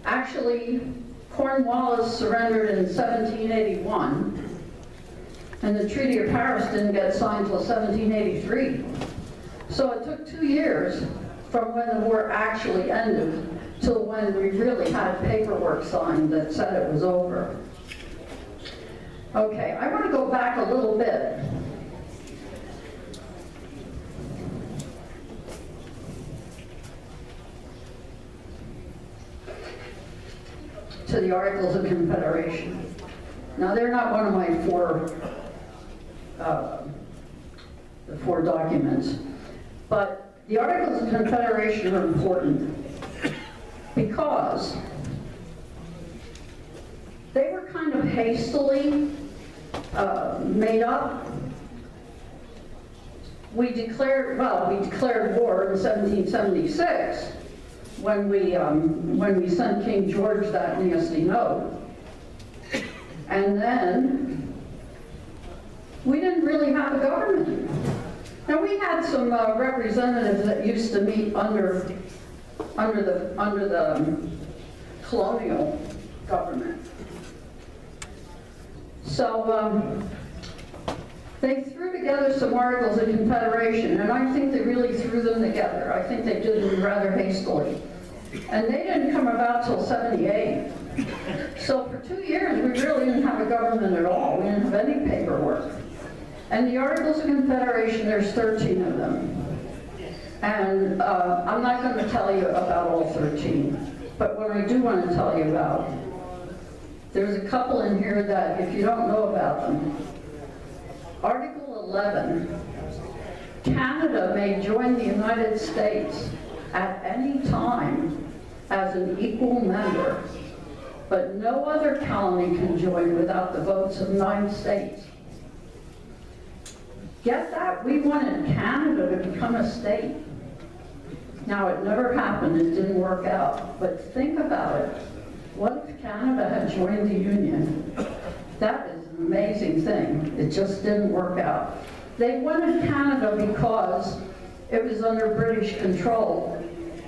Actually, Cornwallis surrendered in 1781, and the Treaty of Paris didn't get signed until 1783. So it took 2 years from when the war actually ended till when we really had paperwork signed that said it was over. Okay, I want to go back a little bit. To the Articles of Confederation. Now, they're not one of my the four documents, but the Articles of Confederation are important because they were kind of hastily made up. We declared war in 1776 when we sent King George that nasty note. And then we didn't really have a government. Now, we had some representatives that used to meet under the colonial government. So they threw together some Articles of Confederation, and I think they really threw them together. I think they did them rather hastily. And they didn't come about till 78. So for 2 years, we really didn't have a government at all. We didn't have any paperwork. And the Articles of Confederation, there's 13 of them. And I'm not going to tell you about all 13. But what I do want to tell you about There's a couple in here that, if you don't know about them, Article 11, Canada may join the United States at any time as an equal member, but no other colony can join without the votes of 9 states. Get that? We wanted Canada to become a state. Now, it never happened, it didn't work out, but think about it. What if Canada had joined the Union? That is an amazing thing. It just didn't work out. They wanted Canada because it was under British control,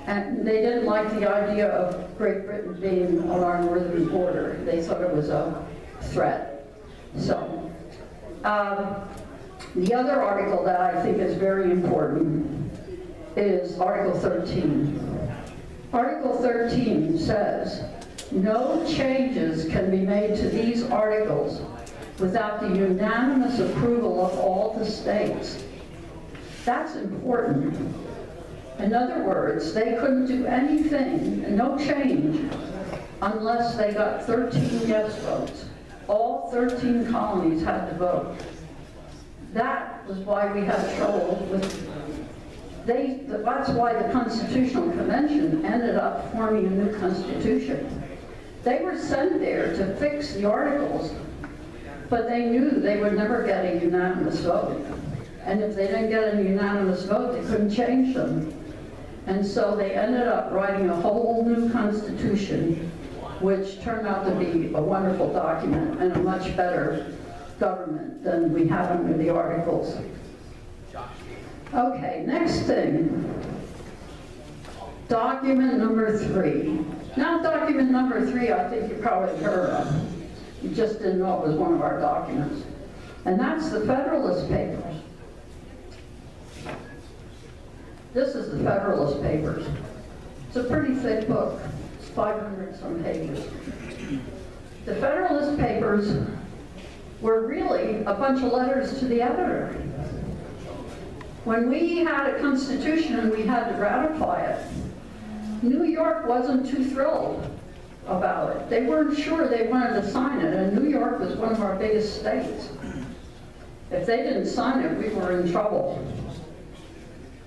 and they didn't like the idea of Great Britain being on our northern border. They thought it was a threat. So, the other article that I think is very important is Article 13. Article 13 says, no changes can be made to these articles without the unanimous approval of all the states. That's important. In other words, they couldn't do anything, no change, unless they got 13 yes votes. All 13 colonies had to vote. That was why we had trouble with that's why the Constitutional Convention ended up forming a new constitution. They were sent there to fix the articles, but they knew they would never get a unanimous vote. And if they didn't get a unanimous vote, they couldn't change them. And so they ended up writing a whole new constitution, which turned out to be a wonderful document and a much better government than we have under the articles. Okay, next thing. Document number 3. Now, document number 3, I think you probably heard of. You just didn't know it was one of our documents. And that's the Federalist Papers. This is the Federalist Papers. It's a pretty thick book. It's 500 some pages. The Federalist Papers were really a bunch of letters to the editor. When we had a constitution and we had to ratify it, New York wasn't too thrilled about it. They weren't sure they wanted to sign it, and New York was one of our biggest states. If they didn't sign it, we were in trouble.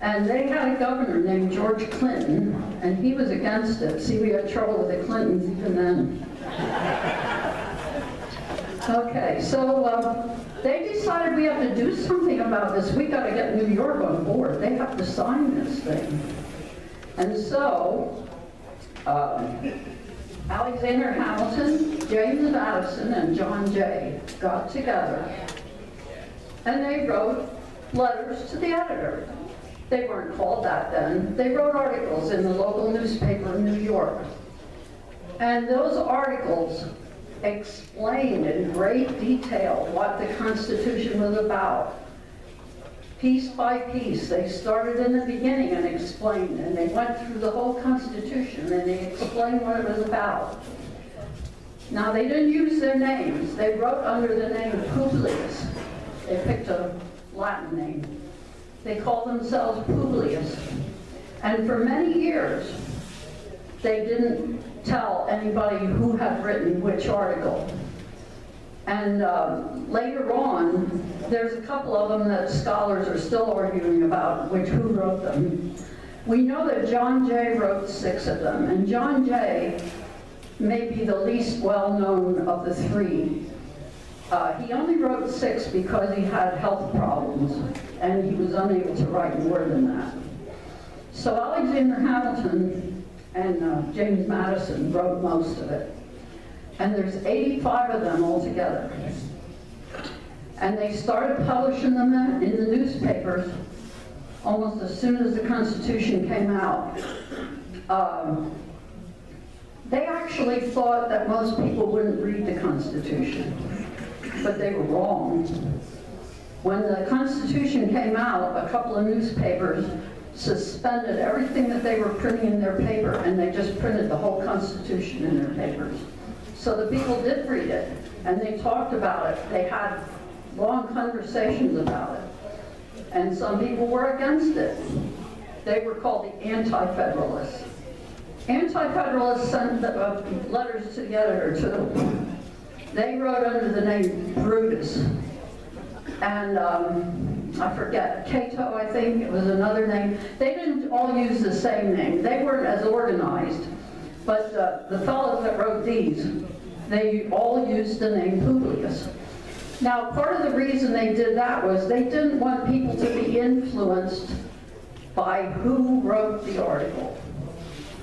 And they had a governor named George Clinton, and he was against it. See, we had trouble with the Clintons even then. Okay, so they decided we have to do something about this. We got to get New York on board. They have to sign this thing. And so, Alexander Hamilton, James Madison, and John Jay got together, and they wrote letters to the editor. They weren't called that then. They wrote articles in the local newspaper in New York. And those articles explained in great detail what the Constitution was about. Piece by piece, they started in the beginning and explained, and they went through the whole Constitution and they explained what it was about. Now, they didn't use their names. They wrote under the name Publius. They picked a Latin name. They called themselves Publius. And for many years, they didn't tell anybody who had written which article. And later on, there's a couple of them that scholars are still arguing about who wrote them. We know that John Jay wrote 6 of them, and John Jay may be the least well-known of the 3. He only wrote 6 because he had health problems, and he was unable to write more than that. So Alexander Hamilton and James Madison wrote most of it. And there's 85 of them altogether. And they started publishing them in the newspapers almost as soon as the Constitution came out. They actually thought that most people wouldn't read the Constitution, but they were wrong. When the Constitution came out, a couple of newspapers suspended everything that they were printing in their paper, and they just printed the whole Constitution in their papers. So the people did read it, and they talked about it. They had long conversations about it. And some people were against it. They were called the Anti-Federalists. Anti-Federalists sent letters to the editor, too. They wrote under the name Brutus. And I forget, Cato, I think, it was another name. They didn't all use the same name. They weren't as organized. But the fellows that wrote these, they all used the name Publius. Now, part of the reason they did that was they didn't want people to be influenced by who wrote the article.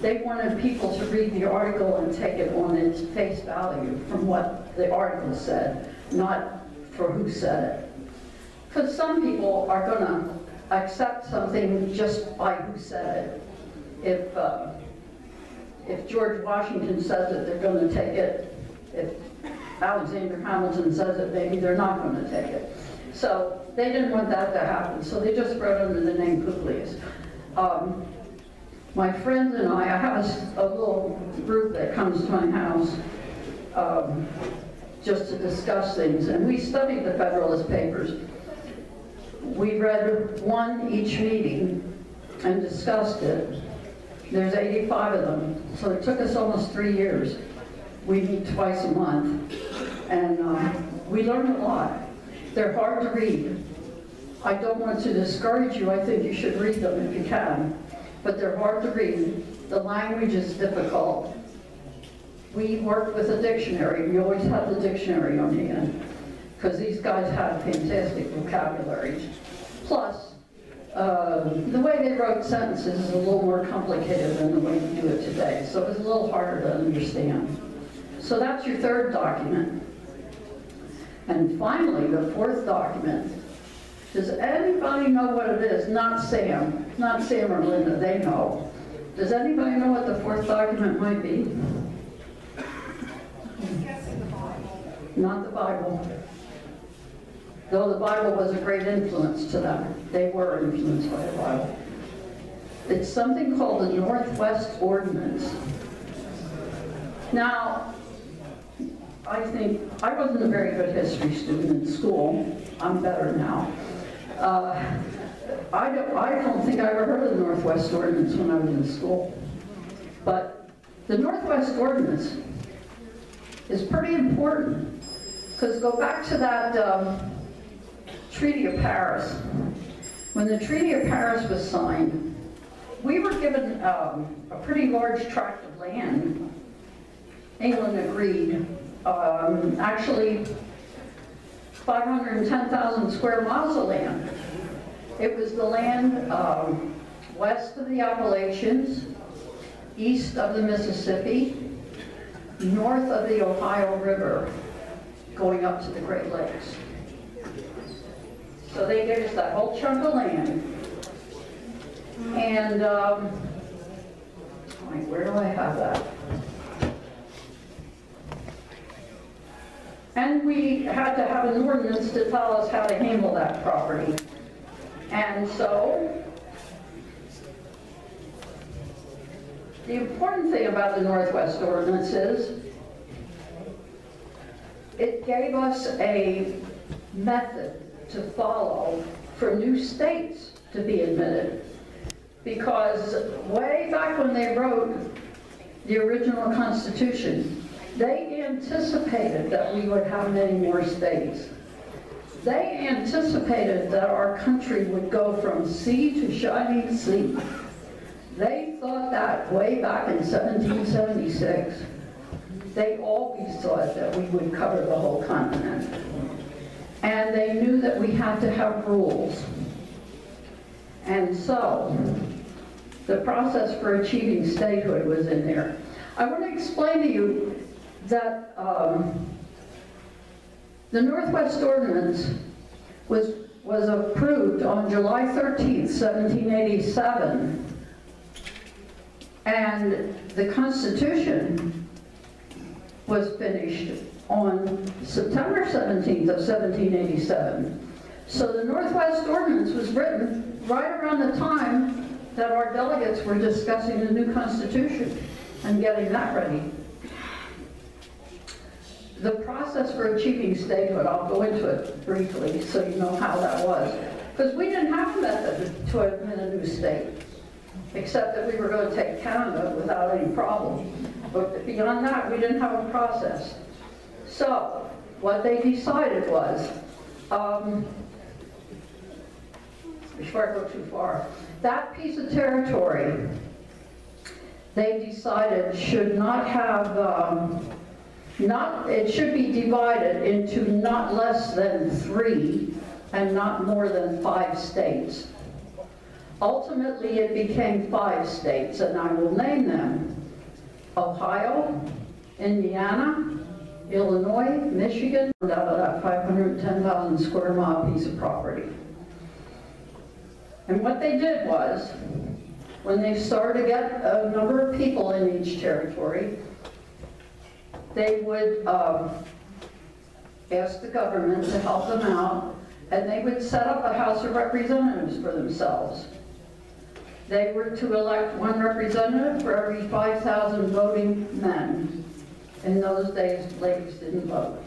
They wanted people to read the article and take it on its face value from what the article said, not for who said it. Because some people are going to accept something just by who said it. If George Washington says it, they're going to take it. If Alexander Hamilton says it, maybe they're not going to take it. So they didn't want that to happen, so they just wrote under the name Publius. My friends and I have a little group that comes to my house just to discuss things, and we studied the Federalist Papers. We read one each meeting and discussed it. There's 85 of them, so it took us almost 3 years. We meet twice a month, and we learn a lot. They're hard to read. I don't want to discourage you. I think you should read them if you can, but they're hard to read. The language is difficult. We work with a dictionary. We always have the dictionary on hand, because these guys have fantastic vocabularies. Plus, the way they wrote sentences is a little more complicated than the way we do it today, so it's a little harder to understand. So that's your third document. And finally, the fourth document. Does anybody know what it is? Not Sam or Linda, they know. Does anybody know what the fourth document might be? Not the Bible. Though the Bible was a great influence to them. They were influenced by the Bible. It's something called the Northwest Ordinance. Now, I think, I wasn't a very good history student in school. I'm better now. I don't think I ever heard of the Northwest Ordinance when I was in school. But the Northwest Ordinance is pretty important, because go back to that Treaty of Paris. When the Treaty of Paris was signed, we were given a pretty large tract of land. England agreed. Actually, 510,000 square miles of land. It was the land west of the Appalachians, east of the Mississippi, north of the Ohio River, going up to the Great Lakes. So they gave us that whole chunk of land. And, where do I have that? And we had to have an ordinance to tell us how to handle that property. And so, the important thing about the Northwest Ordinance is it gave us a method to follow for new states to be admitted. Because way back when they wrote the original Constitution, they anticipated that we would have many more states. They anticipated that our country would go from sea to shining sea. They thought that way back in 1776. They always thought that we would cover the whole continent. And they knew that we had to have rules. And so, the process for achieving statehood was in there. I want to explain to you that the Northwest Ordinance was approved on July 13th, 1787, and the Constitution was finished on September 17th of 1787. So the Northwest Ordinance was written right around the time that our delegates were discussing the new Constitution and getting that ready. The process for achieving statehood, I'll go into it briefly so you know how that was. Because we didn't have a method to admit a new state, except that we were going to take Canada without any problem. But beyond that, we didn't have a process. So, what they decided was, before I go too far, that piece of territory, they decided should not have, it should be divided into not less than 3 and not more than 5 states. Ultimately, it became 5 states, and I will name them: Ohio, Indiana, Illinois, Michigan, out of that 510,000 square mile piece of property. And what they did was, when they started to get a number of people in each territory, they would ask the government to help them out, and they would set up a House of Representatives for themselves. They were to elect 1 representative for every 5,000 voting men. In those days, ladies didn't vote.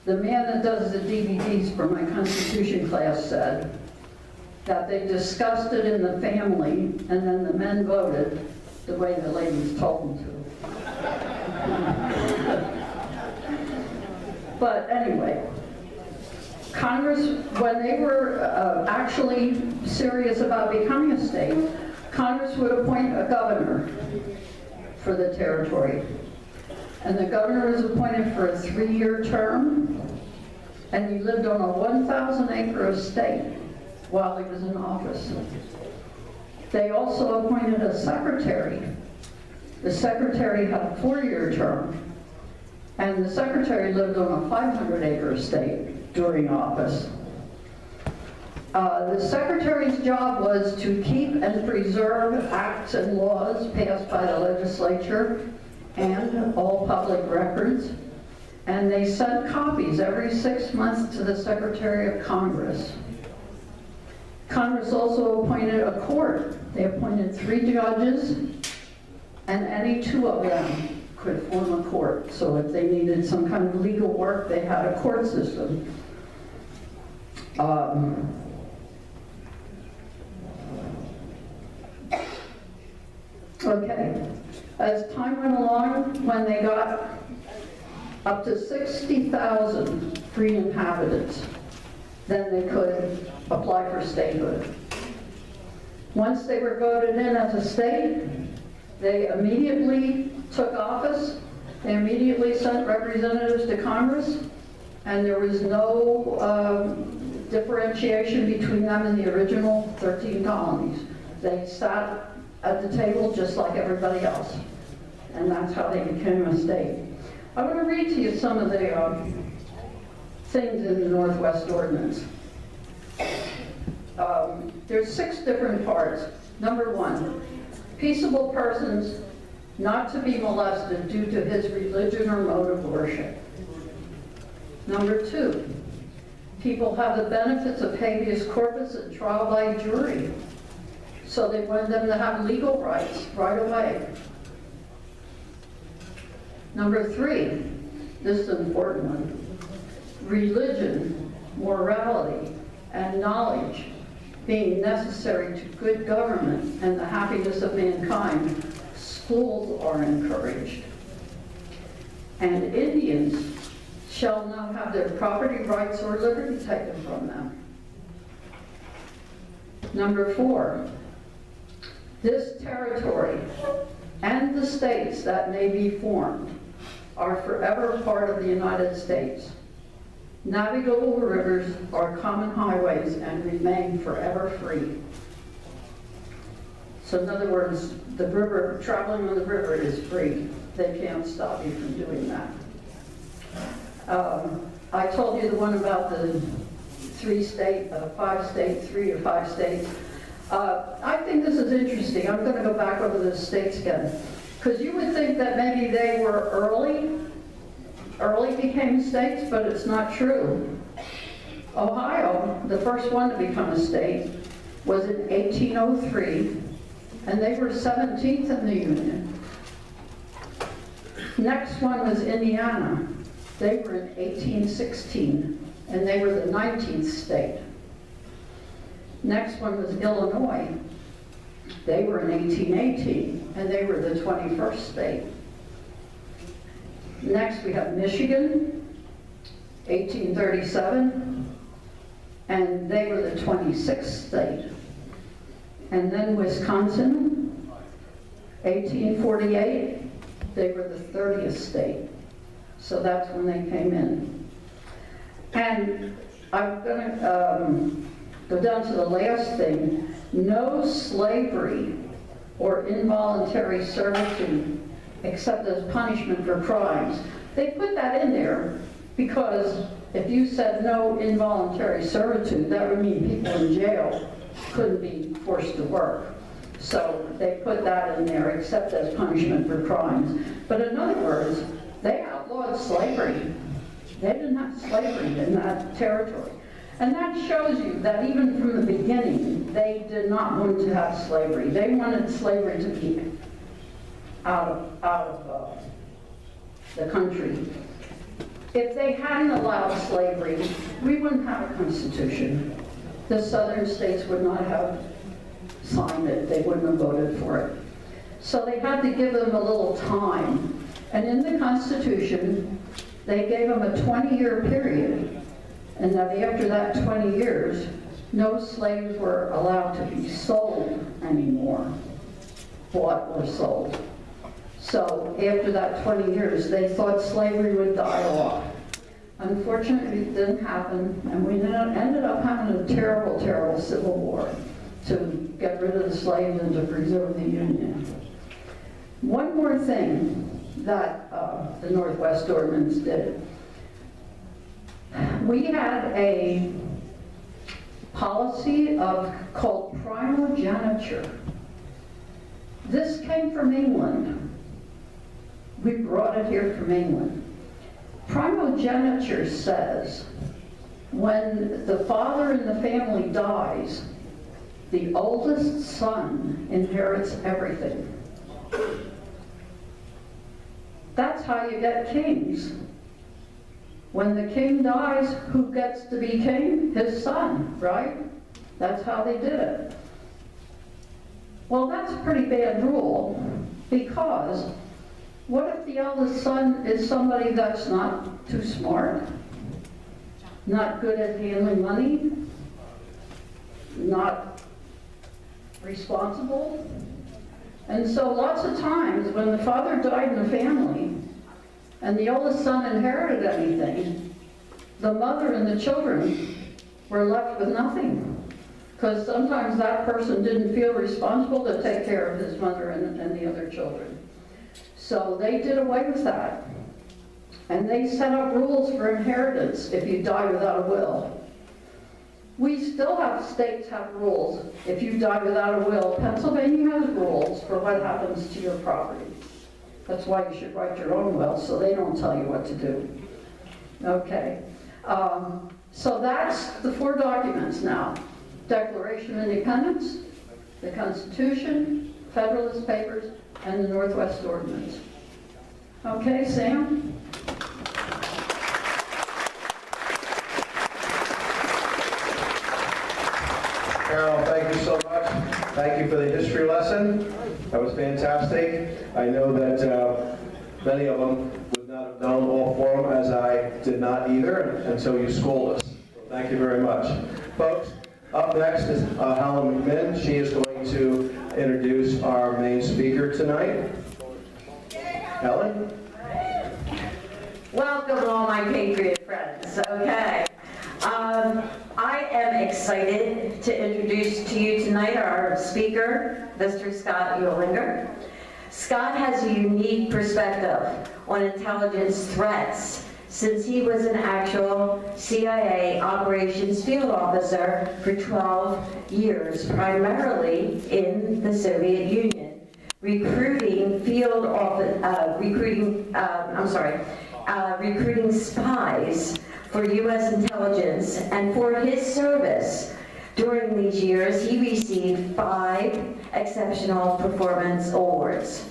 The man that does the DVDs for my Constitution class said that they discussed it in the family, and then the men voted the way the ladies told them to. But anyway, Congress, when they were actually serious about becoming a state, Congress would appoint a governor for the territory. And the governor was appointed for a 3-year term, and he lived on a 1,000-acre estate while he was in office. They also appointed a secretary. The secretary had a 4-year term, and the secretary lived on a 500-acre estate during office. The secretary's job was to keep and preserve acts and laws passed by the legislature and all public records, and they sent copies every 6 months to the Secretary of Congress. Congress also appointed a court. They appointed 3 judges, and any 2 of them could form a court. So if they needed some kind of legal work, they had a court system. Okay, as time went along, when they got up to 60,000 free inhabitants, then they could apply for statehood. Once they were voted in as a state, they immediately took office, they immediately sent representatives to Congress, and there was no differentiation between them and the original 13 colonies. They sat at the table just like everybody else, and that's how they became a state. I want to read to you some of the things in the Northwest Ordinance. There's 6 different parts. Number 1, peaceable persons not to be molested due to his religion or mode of worship. Number 2, people have the benefits of habeas corpus and trial by jury. So they wanted them to have legal rights right away. Number 3, this is an important one, religion, morality, and knowledge being necessary to good government and the happiness of mankind, schools are encouraged. And Indians shall not have their property rights or liberty taken from them. Number 4, this territory and the states that may be formed are forever part of the United States. Navigable rivers are common highways and remain forever free. So in other words, the river, traveling on the river is free. They can't stop you from doing that. I told you the one about the 3 or 5 states. I think this is interesting. I'm going to go back over the states again. Because you would think that maybe they were early became states, but it's not true. Ohio, the first one to become a state, was in 1803, and they were 17th in the Union. Next one was Indiana. They were in 1816, and they were the 19th state. Next one was Illinois. They were in 1818, and they were the 21st state. Next, we have Michigan, 1837, and they were the 26th state. And then Wisconsin, 1848, they were the 30th state. So that's when they came in. And I'm going to go down to the last thing. No slavery or involuntary servitude except as punishment for crimes. They put that in there because if you said no involuntary servitude, that would mean people in jail couldn't be forced to work. So they put that in there, except as punishment for crimes. But in other words, they outlawed slavery. They didn't have slavery in that territory. And that shows you that even from the beginning, they did not want to have slavery. They wanted slavery to be out of the country. If they hadn't allowed slavery, we wouldn't have a constitution. The southern states would not have signed it. They wouldn't have voted for it. So they had to give them a little time. And in the Constitution, they gave them a 20-year period. And that after that 20 years, no slaves were allowed to be sold anymore, bought or sold. So after that 20 years, they thought slavery would die off. Unfortunately, it didn't happen, and we ended up having a terrible, terrible civil war to get rid of the slaves and to preserve the Union. One more thing that the Northwest Ordinance did. We had a policy called primogeniture. This came from England. We brought it here from England. Primogeniture says when the father in the family dies, the oldest son inherits everything. That's how you get kings. When the king dies, who gets to be king? His son, right? That's how they did it. Well, that's a pretty bad rule, because what if the eldest son is somebody that's not too smart, not good at handling money, not responsible? And so lots of times when the father died in the family and the oldest son inherited anything, the mother and the children were left with nothing. Because sometimes that person didn't feel responsible to take care of his mother and the other children. So they did away with that. And they set up rules for inheritance if you die without a will. We still have, states have rules. If you die without a will, Pennsylvania has rules for what happens to your property. That's why you should write your own will, so they don't tell you what to do. Okay. So that's the 4 documents now. Declaration of Independence, the Constitution, Federalist Papers, and the Northwest Ordinance. Okay, Sam? Carol, thank you so much. Thank you for the history lesson. That was fantastic. I know that many of them would not have known all 4 of them, as I did not either, until you schooled us. So thank you very much. Folks, up next is Helen McMinn. She is going to introduce our main speaker tonight. Helen? Welcome all my Patriot friends. Okay. I am excited to introduce to you tonight our speaker, Mr. Scott Uehlinger. Scott has a unique perspective on intelligence threats since he was an actual CIA operations field officer for 12 years, primarily in the Soviet Union, recruiting recruiting spies for U.S. intelligence, and for his service during these years, he received 5 Exceptional Performance Awards.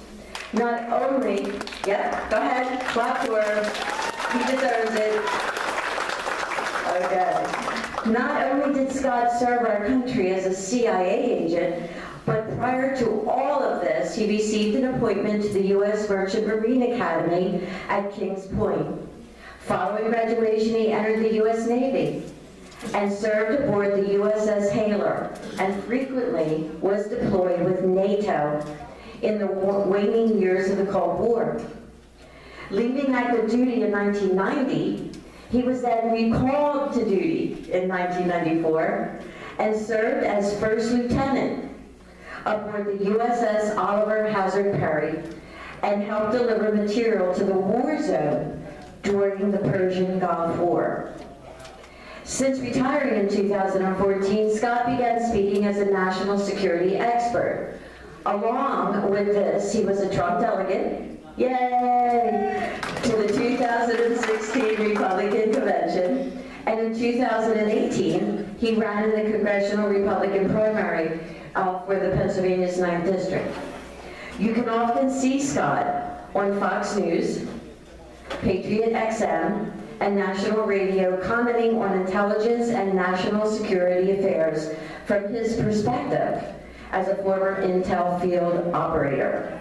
Not only, yeah, go ahead, clap for him. He deserves it. Okay. Not only did Scott serve our country as a CIA agent, but prior to all of this, this, he received an appointment to the U.S. Merchant Marine Academy at Kings Point. Following graduation, he entered the U.S. Navy and served aboard the USS Hailer, and frequently was deployed with NATO in the waning years of the Cold War. Leaving active duty in 1990, he was then recalled to duty in 1994 and served as first lieutenant aboard the USS Oliver Hazard Perry and helped deliver material to the war zone during the Persian Gulf War. Since retiring in 2014, Scott began speaking as a national security expert. Along with this, he was a Trump delegate, yay, to the 2016 Republican Convention, and in 2018, he ran in the congressional Republican primary for the Pennsylvania's 9th District. You can often see Scott on Fox News, Patriot XM, and national radio commenting on intelligence and national security affairs from his perspective as a former Intel field operator.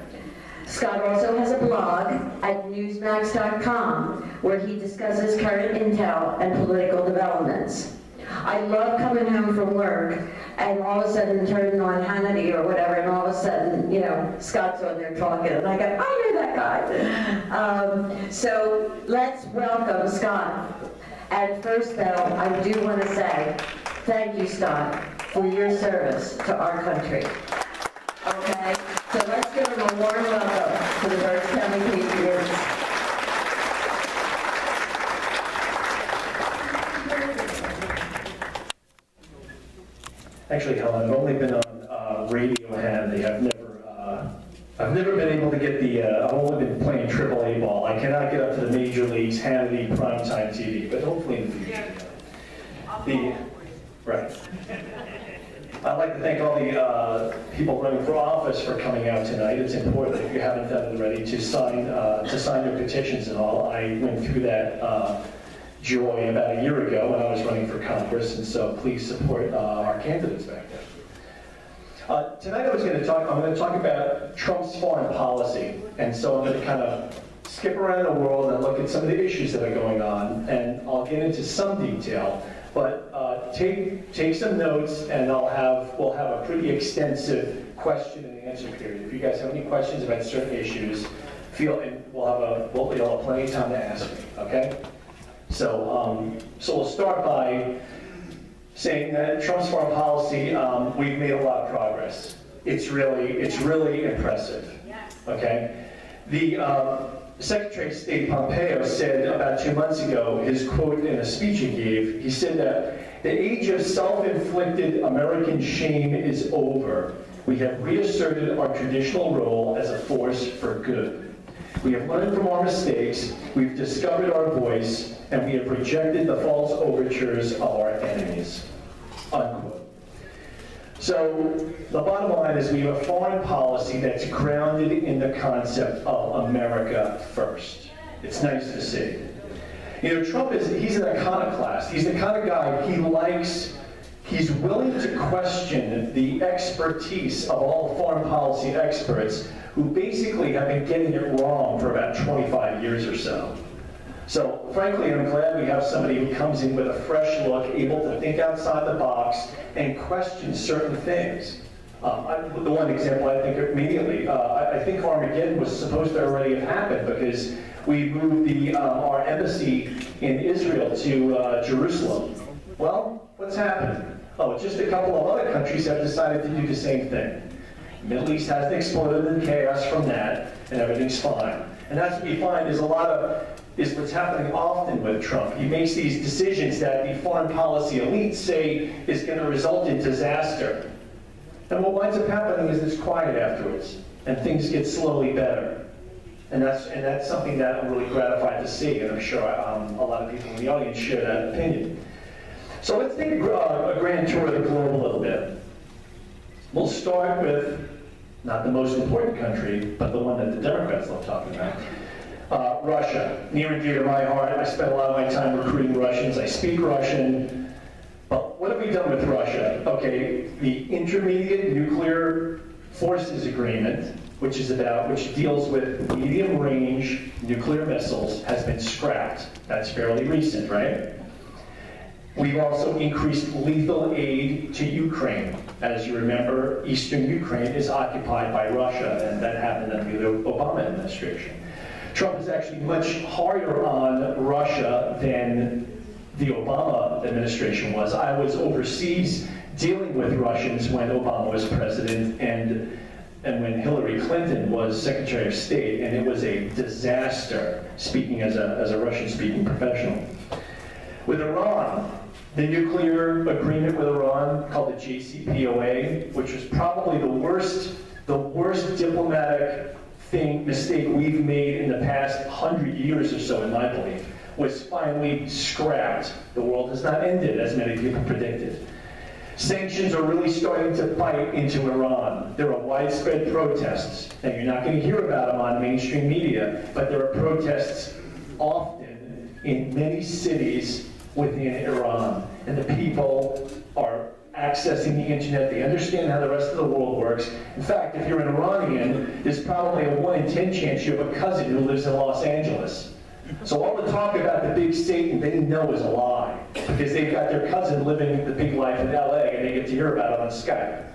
Scott also has a blog at newsmax.com where he discusses current intel and political developments. I love coming home from work and all of a sudden turning on Hannity or whatever, and all of a sudden, you know, Scott's on there talking, and I go, I know that guy. So let's welcome Scott. And first, though, I do want to say thank you, Scott, for your service to our country. Okay? So let's give him a warm welcome to the Berks County Patriots. Actually, Helen, I've only been on radio Hannity. I've never been able to get the, I've only been playing AAA ball. I cannot get up to the major leagues, Hannity, primetime TV, but hopefully in the future. Right. I'd like to thank all the people running for office for coming out tonight. It's important, if you haven't done it already, to sign your petitions and all. I went through that joy about a year ago when I was running for Congress, and so please support our candidates back there. Tonight I'm going to talk about Trump's foreign policy, and so I'm going to kind of skip around the world and look at some of the issues that are going on, and I'll get into some detail, but take some notes, and we'll have a pretty extensive question and answer period. If you guys have any questions about certain issues, we'll have plenty of time to ask me, okay? So we'll start by saying that Trump's foreign policy, we've made a lot of progress. It's really impressive. Okay, the Secretary of State Pompeo said about 2 months ago, his quote in a speech he gave, he said that the age of self-inflicted American shame is over. We have reasserted our traditional role as a force for good. We have learned from our mistakes, we've discovered our voice, and we have rejected the false overtures of our enemies. Unquote. So the bottom line is we have a foreign policy that's grounded in the concept of America first. It's nice to see. You know, Trump he's an iconoclast. He's the kind of guy he's willing to question the expertise of all foreign policy experts who basically have been getting it wrong for about 25 years or so. So, frankly, I'm glad we have somebody who comes in with a fresh look, able to think outside the box and question certain things. The one example I think immediately, I think Armageddon was supposed to already have happened because we moved our embassy in Israel to Jerusalem. Well, what's happened? Oh, just a couple of other countries have decided to do the same thing. The Middle East hasn't exploded in chaos from that, and everything's fine. And that's what you find is what's happening often with Trump. He makes these decisions that the foreign policy elites say is going to result in disaster. And what winds up happening is it's quiet afterwards, and things get slowly better. And that's something that I'm really gratified to see, and I'm sure a lot of people in the audience share that opinion. So let's take a grand tour of the globe a little bit. We'll start with not the most important country, but the one that the Democrats love talking about. Russia, near and dear to my heart. I spent a lot of my time recruiting Russians. I speak Russian. But what have we done with Russia? Okay, the Intermediate Nuclear Forces Agreement which deals with medium-range nuclear missiles, has been scrapped. That's fairly recent, right? We've also increased lethal aid to Ukraine. As you remember, eastern Ukraine is occupied by Russia, and that happened under the Obama administration. Trump is actually much harder on Russia than the Obama administration was. I was overseas dealing with Russians when Obama was president and when Hillary Clinton was Secretary of State, and it was a disaster, speaking as a Russian-speaking professional. With Iran, the nuclear agreement with Iran, called the JCPOA, which was probably the worst diplomatic mistake we've made in the past 100 years or so, in my belief, was finally scrapped. The world has not ended, as many people predicted. Sanctions are really starting to bite into Iran. There are widespread protests, and you're not going to hear about them on mainstream media, but there are protests often in many cities within Iran, and the people are accessing the internet. They understand how the rest of the world works. In fact, if you're an Iranian, there's probably a 1 in 10 chance you have a cousin who lives in Los Angeles. So all the talk about the big Satan, they know is a lie, because they've got their cousin living the big life in LA, and they get to hear about it on Skype.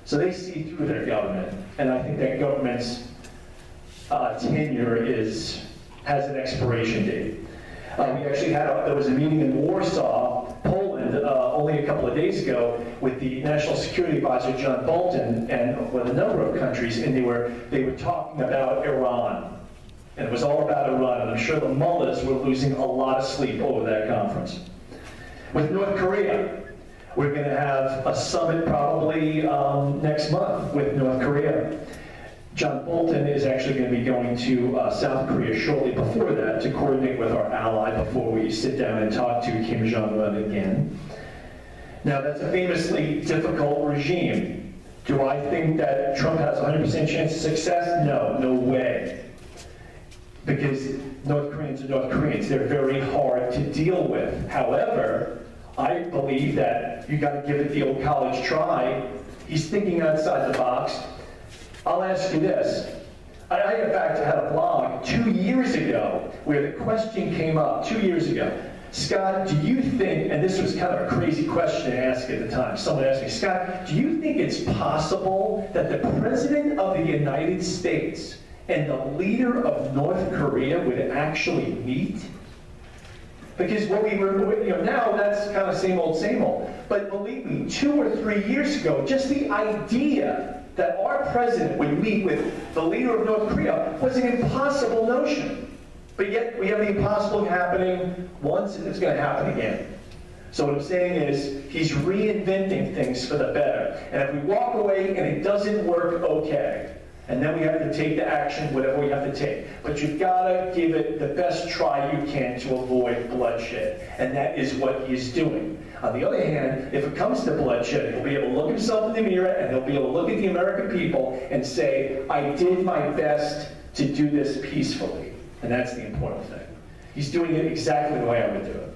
So they see through their government, and I think that government's tenure has an expiration date. We actually there was a meeting in Warsaw, Poland, only a couple of days ago with the National Security Advisor, John Bolton, and with a number of countries, and they were talking about Iran. And it was all about Iran, and I'm sure the mullahs were losing a lot of sleep over that conference. With North Korea, we're going to have a summit probably next month with North Korea. John Bolton is actually going to be going to South Korea shortly before that to coordinate with our ally before we sit down and talk to Kim Jong-un again. Now, that's a famously difficult regime. Do I think that Trump has a 100% chance of success? No, no way. Because North Koreans are North Koreans. They're very hard to deal with. However, I believe that you got to give it the old college try. He's thinking outside the box. I'll ask you this. I in fact had a blog 2 years ago where the question came up 2 years ago. Scott, do you think, and this was kind of a crazy question to ask at the time, someone asked me, Scott, do you think it's possible that the President of the United States and the leader of North Korea would actually meet? Because what we were, now that's kind of same old, same old. But believe me, 2 or 3 years ago, just the idea that our president would meet with the leader of North Korea was an impossible notion. But yet we have the impossible happening once, and it's going to happen again. So what I'm saying is, he's reinventing things for the better. And if we walk away and it doesn't work, okay. And then we have to take the action, whatever we have to take. But you've got to give it the best try you can to avoid bloodshed. And that is what he's doing. On the other hand, if it comes to bloodshed, he'll be able to look himself in the mirror and he'll be able to look at the American people and say, I did my best to do this peacefully. And that's the important thing. He's doing it exactly the way I would do it.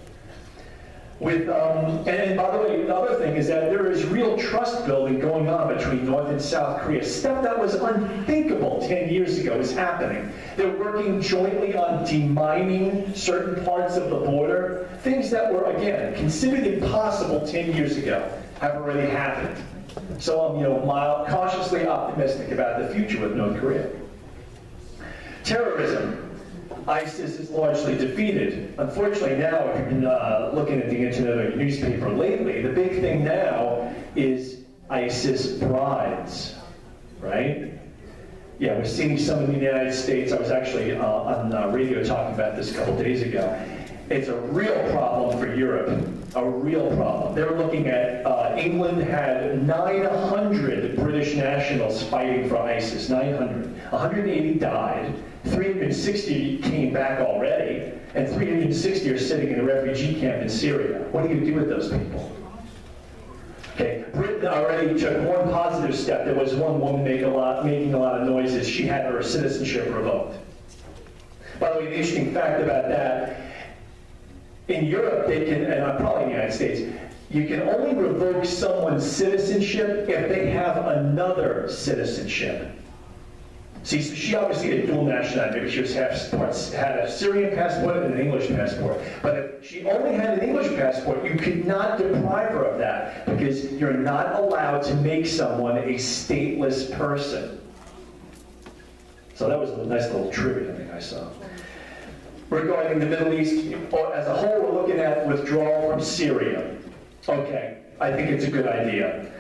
And by the way, the other thing is that there is real trust building going on between North and South Korea. Stuff that was unthinkable 10 years ago is happening. They're working jointly on demining certain parts of the border. Things that were, again, considered impossible 10 years ago have already happened. So I'm cautiously optimistic about the future with North Korea. Terrorism. ISIS is largely defeated. Unfortunately now, if you've been looking at the internet or newspaper lately, the big thing now is ISIS brides, right? Yeah, we're seeing some in the United States. I was actually on radio talking about this a couple days ago. It's a real problem for Europe, a real problem. They're looking at, England had 900 British nationals fighting for ISIS, 900. 180 died. 360 came back already, and 360 are sitting in a refugee camp in Syria. What do you do with those people? Okay, Britain already took one positive step. There was one woman making a lot of noises. She had her citizenship revoked. By the way, the interesting fact about that, in Europe, they can, and probably in the United States, you can only revoke someone's citizenship if they have another citizenship. See, so she obviously had dual nationality. Maybe she was had a Syrian passport and an English passport. But if she only had an English passport, you could not deprive her of that because you're not allowed to make someone a stateless person. So that was a nice little trivia thing I saw. Regarding the Middle East, as a whole, we're looking at withdrawal from Syria. Okay, I think it's a good idea.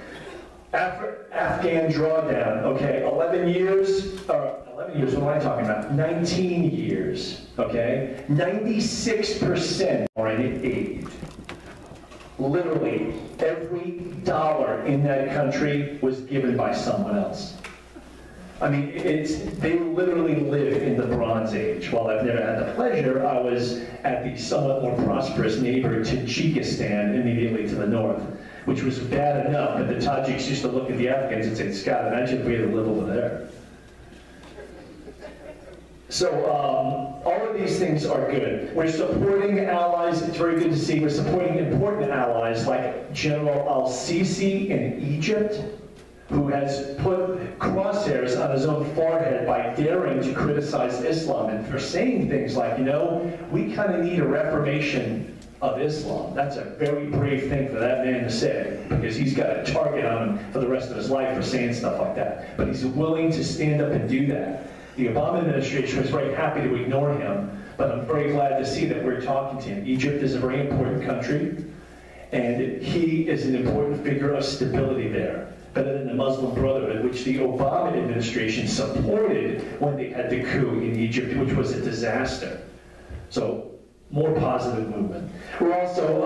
Afghan drawdown, okay, 11 years, what am I talking about? 19 years, okay? 96% are in aid. Literally, every dollar in that country was given by someone else. I mean, they literally live in the Bronze Age. While I've never had the pleasure, I was at the somewhat more prosperous neighbor, Tajikistan, immediately to the north, which was bad enough, but the Tajiks used to look at the Afghans and say, Scott, imagine if we had to live over there. So all of these things are good. We're supporting allies. It's very good to see. We're supporting important allies like General al-Sisi in Egypt, who has put crosshairs on his own forehead by daring to criticize Islam and for saying things like, you know, we kind of need a reformation of Islam. That's a very brave thing for that man to say, because he's got a target on him for the rest of his life for saying stuff like that. But he's willing to stand up and do that. The Obama administration was very happy to ignore him, but I'm very glad to see that we're talking to him. Egypt is a very important country, and he is an important figure of stability there, better than the Muslim Brotherhood, which the Obama administration supported when they had the coup in Egypt, which was a disaster. So, more positive movement. We're also,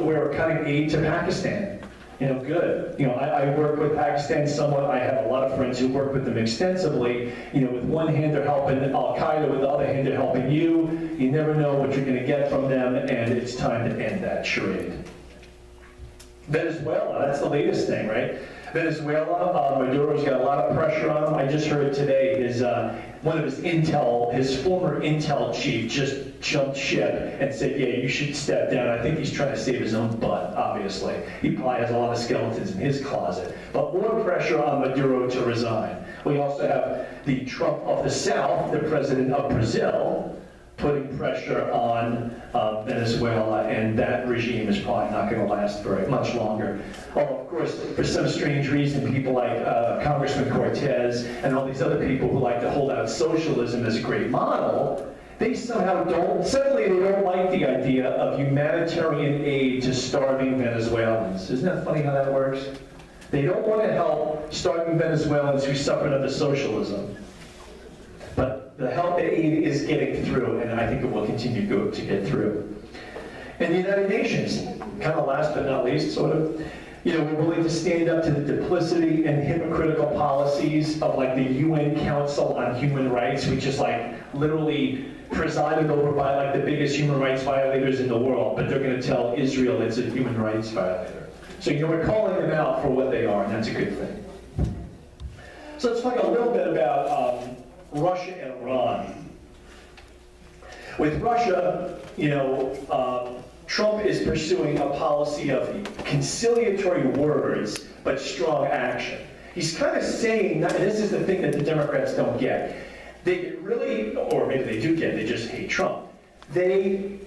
we're cutting aid to Pakistan. You know, good. You know, I work with Pakistan somewhat. I have a lot of friends who work with them extensively. You know, with one hand they're helping Al-Qaeda, with the other hand they're helping you. You never know what you're going to get from them, and it's time to end that charade. Venezuela, that's the latest thing, right? Venezuela, Maduro's got a lot of pressure on him. I just heard today one of his former Intel chief just jumped ship and said, yeah, you should step down. I think he's trying to save his own butt, obviously. He probably has a lot of skeletons in his closet. But more pressure on Maduro to resign. We also have the Trump of the South, the president of Brazil, putting pressure on Venezuela, and that regime is probably not going to last very much longer. Although, of course, for some strange reason, people like Congressman Cortez and all these other people who like to hold out socialism as a great model, they somehow suddenly they don't like the idea of humanitarian aid to starving Venezuelans. Isn't that funny how that works? They don't want to help starving Venezuelans who suffered under socialism. But the help aid is getting through, and I think it will continue to get through. And the United Nations, kind of last but not least, sort of, you know, we're willing to stand up to the duplicity and hypocritical policies of like the UN Council on Human Rights, which is like literally presided over by like the biggest human rights violators in the world, but they're going to tell Israel it's a human rights violator. So, you know, we're calling them out for what they are, and that's a good thing. So let's talk a little bit about Russia and Iran. With Russia, you know, Trump is pursuing a policy of conciliatory words, but strong action. He's kind of saying, and this is the thing that the Democrats don't get. They really, or maybe they do get, they just hate Trump. They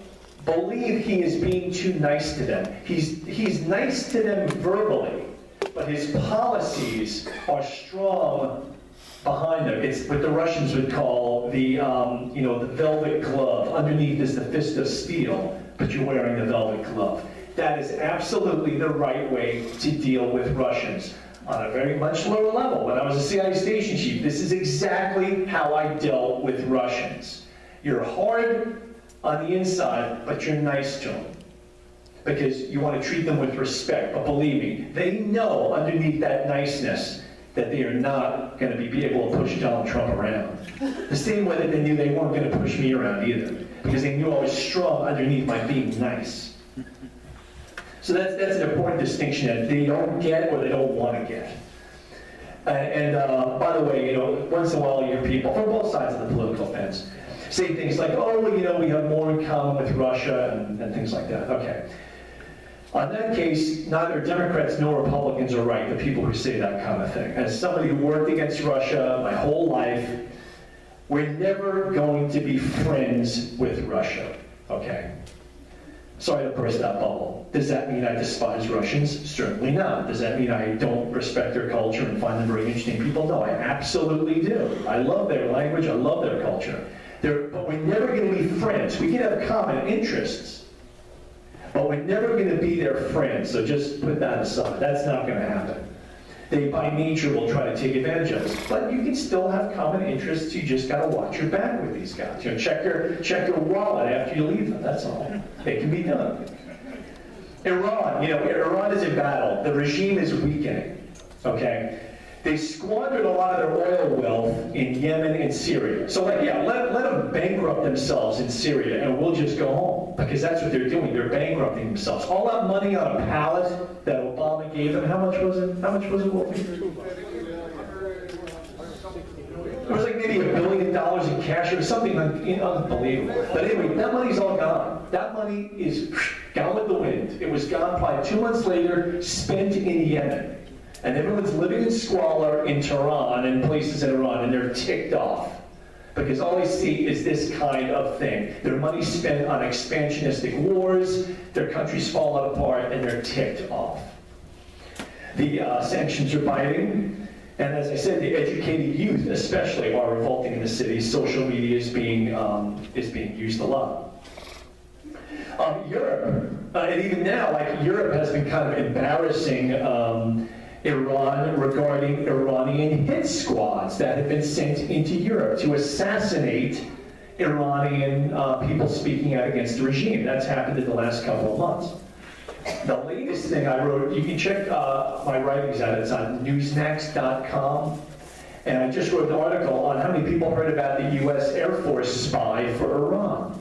believe he is being too nice to them. He's nice to them verbally, but his policies are strong behind them. It's what the Russians would call the, you know, the velvet glove. Underneath is the fist of steel, but you're wearing the velvet glove. That is absolutely the right way to deal with Russians. On a very much lower level, when I was a CIA station chief, this is exactly how I dealt with Russians. You're hard on the inside, but you're nice to them, because you want to treat them with respect. But believe me, they know underneath that niceness that they are not going to be able to push Donald Trump around. The same way that they knew they weren't going to push me around either, because they knew I was strong underneath my being nice. So that's an important distinction that they don't get or they don't want to get. And by the way, you know, once in a while you hear people from both sides of the political fence say things like, oh, you know, we have more in common with Russia and things like that. Okay. On that case, neither Democrats nor Republicans are right, the people who say that kind of thing. As somebody who worked against Russia my whole life, we're never going to be friends with Russia, okay? Sorry to burst that bubble. Does that mean I despise Russians? Certainly not. Does that mean I don't respect their culture and find them very interesting people? No, I absolutely do. I love their language, I love their culture. But we're never going to be friends. We can have common interests, but we're never going to be their friends, so just put that aside. That's not going to happen. They, by nature, will try to take advantage of us. But you can still have common interests. You just got to watch your back with these guys. You know, check your wallet after you leave them. That's all. It can be done. Iran, you know, Iran is in battle. The regime is weakening. Okay, they squandered a lot of their oil wealth in Yemen and Syria. So, like, yeah, let them bankrupt themselves in Syria, and we'll just go home, because that's what they're doing. They're bankrupting themselves. All that money on a pallet that Obama gave them. How much was it? How much was it, Wolfie? It was like maybe $1 billion in cash or something unbelievable. But anyway, that money's all gone. That money is gone with the wind. It was gone probably 2 months later, spent in Yemen. And everyone's living in squalor in Tehran and places in Iran, and they're ticked off. Because all they see is this kind of thing. Their money spent on expansionistic wars, their country's falling apart, and they're ticked off. The sanctions are biting. And as I said, the educated youth especially are revolting in the cities. Social media is being used a lot. Europe, and even now, like Europe has been kind of embarrassing Iran regarding Iranian hit squads that have been sent into Europe to assassinate Iranian people speaking out against the regime. That's happened in the last couple of months. The latest thing I wrote, you can check my writings out, it's on newsmax.com. And I just wrote an article on how many people heard about the US Air Force spy for Iran.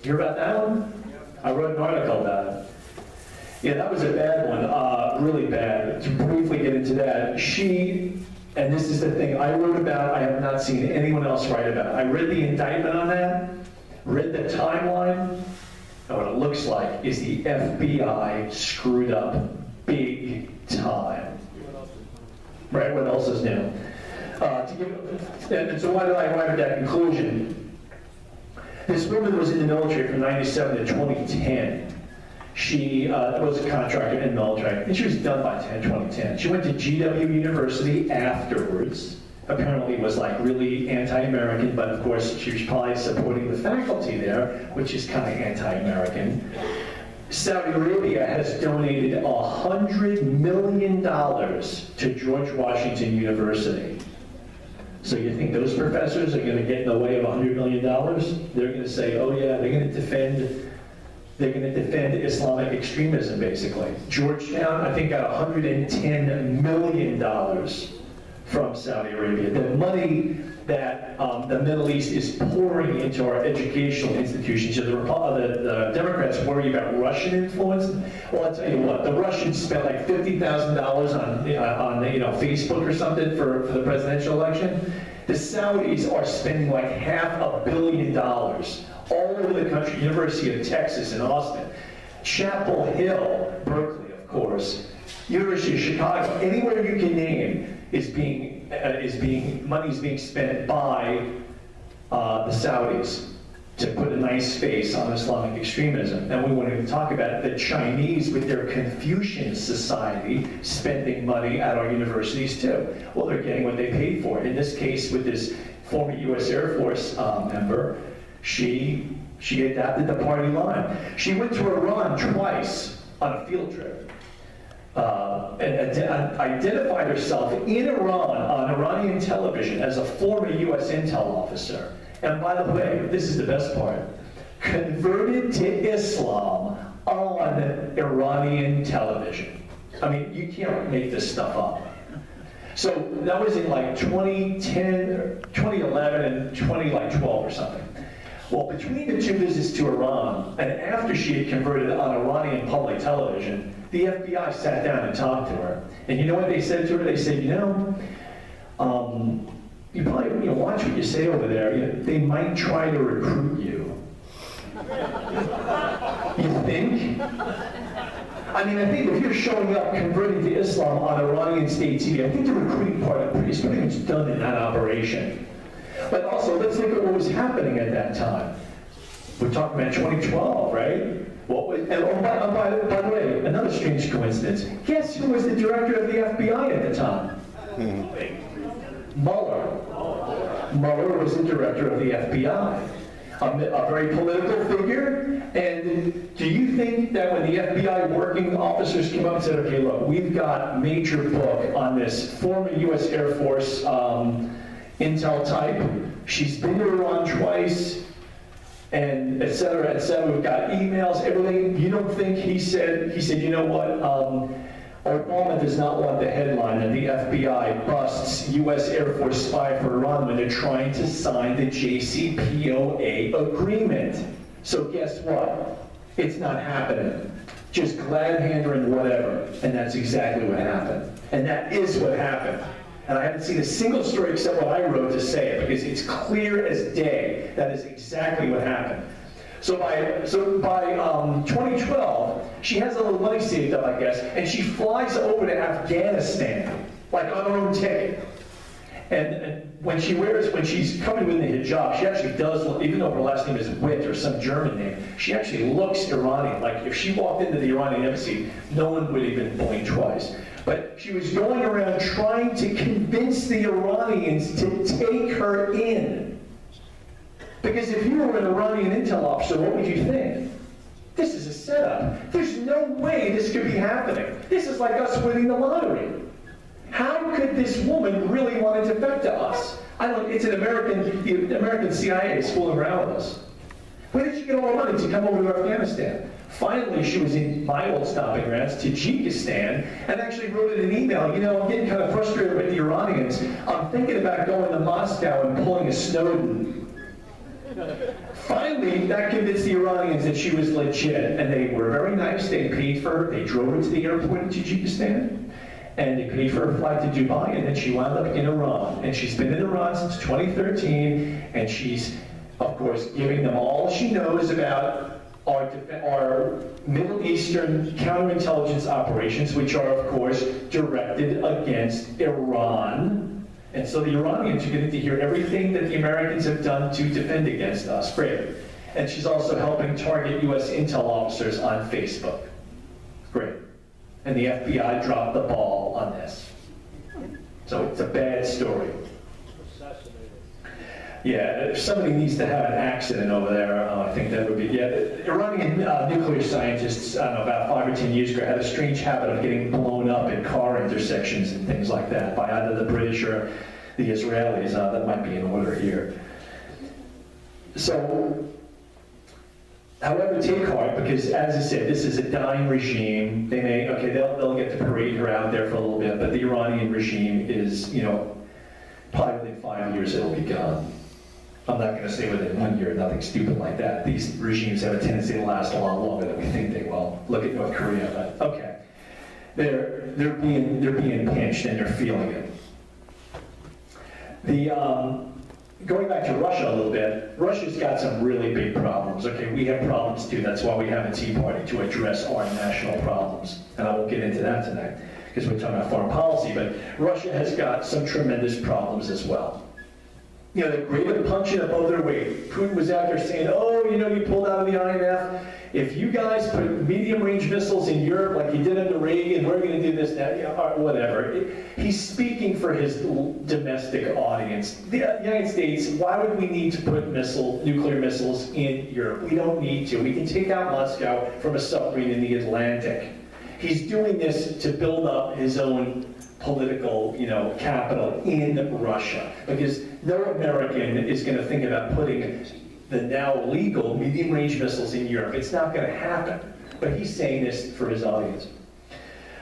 You hear about that one? I wrote an article about it. Yeah, that was a bad one, really bad. To briefly get into that, and this is the thing I wrote about, I have not seen anyone else write about it. I read the indictment on that, read the timeline, and what it looks like is the FBI screwed up big time. Right, what else is new? And so why did I arrive at that conclusion? This woman was in the military from 97 to 2010. She was a contractor in the military, and she was done by 2010. She went to GW University afterwards. Apparently was like really anti-American, but of course she was probably supporting the faculty there, which is kind of anti-American. Saudi Arabia has donated $100 million to George Washington University. So you think those professors are going to get in the way of $100 million? They're going to say, oh yeah, they're going to defend Islamic extremism, basically. Georgetown, I think, got $110 million from Saudi Arabia. The money that the Middle East is pouring into our educational institutions. So the Democrats worry about Russian influence. Well, I'll tell you what, the Russians spent like $50,000 on Facebook or something for the presidential election. The Saudis are spending like $500 million all over the country. University of Texas in Austin, Chapel Hill, Berkeley, of course, University of Chicago, anywhere you can name money's being spent by the Saudis to put a nice face on Islamic extremism. And we want to talk about the Chinese with their Confucian society spending money at our universities too. Well, they're getting what they paid for. In this case, with this former U.S. Air Force member, she adapted the party line. She went to Iran twice on a field trip. And identified herself in Iran on Iranian television as a former U.S. intel officer. And by the way, this is the best part, converted to Islam on Iranian television. I mean, you can't make this stuff up. So that was in like 2010, 2011 and 2012 or something. Well, between the two visits to Iran, and after she had converted on Iranian public television, the FBI sat down and talked to her. And you know what they said to her? They said, you probably watch what you say over there. They might try to recruit you. You think? I mean, I think if you're showing up converting to Islam on Iranian state TV, I think the recruiting part is pretty much done in that operation. But also, let's look at what was happening at that time. We're talking about 2012, right? What was, and by the way, another strange coincidence. Guess who was the director of the FBI at the time? Mueller. Mueller was the director of the FBI. A very political figure. And do you think that when the FBI working officers came up and said, okay, look, we've got major book on this former U.S. Air Force intel type. She's been to Iran twice, and et cetera, we've got emails, everything. You don't think he said, you know what, Obama does not want the headline that the FBI busts U.S. Air Force spy for Iran when they're trying to sign the JCPOA agreement. So guess what? It's not happening. Just glad handing whatever. And that's exactly what happened. And that is what happened. And I haven't seen a single story except what I wrote to say it, because it's clear as day. That is exactly what happened. So by 2012, she has a little money saved up, I guess, and she flies over to Afghanistan, like on her own ticket. And when she's coming with the hijab, she actually does look, even though her last name is Witt or some German name, she actually looks Iranian. Like if she walked into the Iranian embassy, no one would even blink twice. But she was going around trying to convince the Iranians to take her in. Because if you were an Iranian intel officer, what would you think? This is a setup. There's no way this could be happening. This is like us winning the lottery. How could this woman really want to defect to us? It's the American CIA is fooling around with us. Where did she get all the money to come over to Afghanistan? Finally, she was in my old stomping grounds, Tajikistan, and actually wrote in an email, you know, I'm getting kind of frustrated with the Iranians. I'm thinking about going to Moscow and pulling a Snowden. Finally, that convinced the Iranians that she was legit, and they were very nice. They paid for her. They drove her to the airport in Tajikistan, and they paid for her flight to Dubai, and then she wound up in Iran. And she's been in Iran since 2013, and she's, of course, giving them all she knows about our Middle Eastern counterintelligence operations, which are, of course, directed against Iran. And so the Iranians are getting to hear everything that the Americans have done to defend against us. Great. And she's also helping target U.S. intel officers on Facebook. Great. And the FBI dropped the ball on this. So it's a bad story. Yeah, if somebody needs to have an accident over there, I think that would be, yeah. Iranian nuclear scientists, I don't know, about 5 or 10 years ago, had a strange habit of getting blown up in car intersections and things like that by either the British or the Israelis. That might be in order here. So, however, take heart, because as I said, this is a dying regime. They may, okay, they'll get to parade her out there for a little bit, but the Iranian regime is, you know, probably within 5 years it'll be gone. I'm not going to say within 1 year, nothing stupid like that. These regimes have a tendency to last a lot longer than we think they will. Look at North Korea. But okay, they're being pinched and they're feeling it. Going back to Russia a little bit, Russia's got some really big problems. Okay, we have problems too. That's why we have a Tea Party, to address our national problems. And I won't get into that tonight because we're talking about foreign policy. But Russia has got some tremendous problems as well. You know, they're great at punching above their weight. Putin was out there saying, oh, you know, you pulled out of the IMF. If you guys put medium-range missiles in Europe like you did under Reagan, we're going to do this, that, you know, whatever. He's speaking for his domestic audience. The United States, why would we need to put nuclear missiles in Europe? We don't need to. We can take out Moscow from a submarine in the Atlantic. He's doing this to build up his own political, you know, capital in Russia, because no American is going to think about putting the now legal medium-range missiles in Europe. It's not going to happen. But he's saying this for his audience.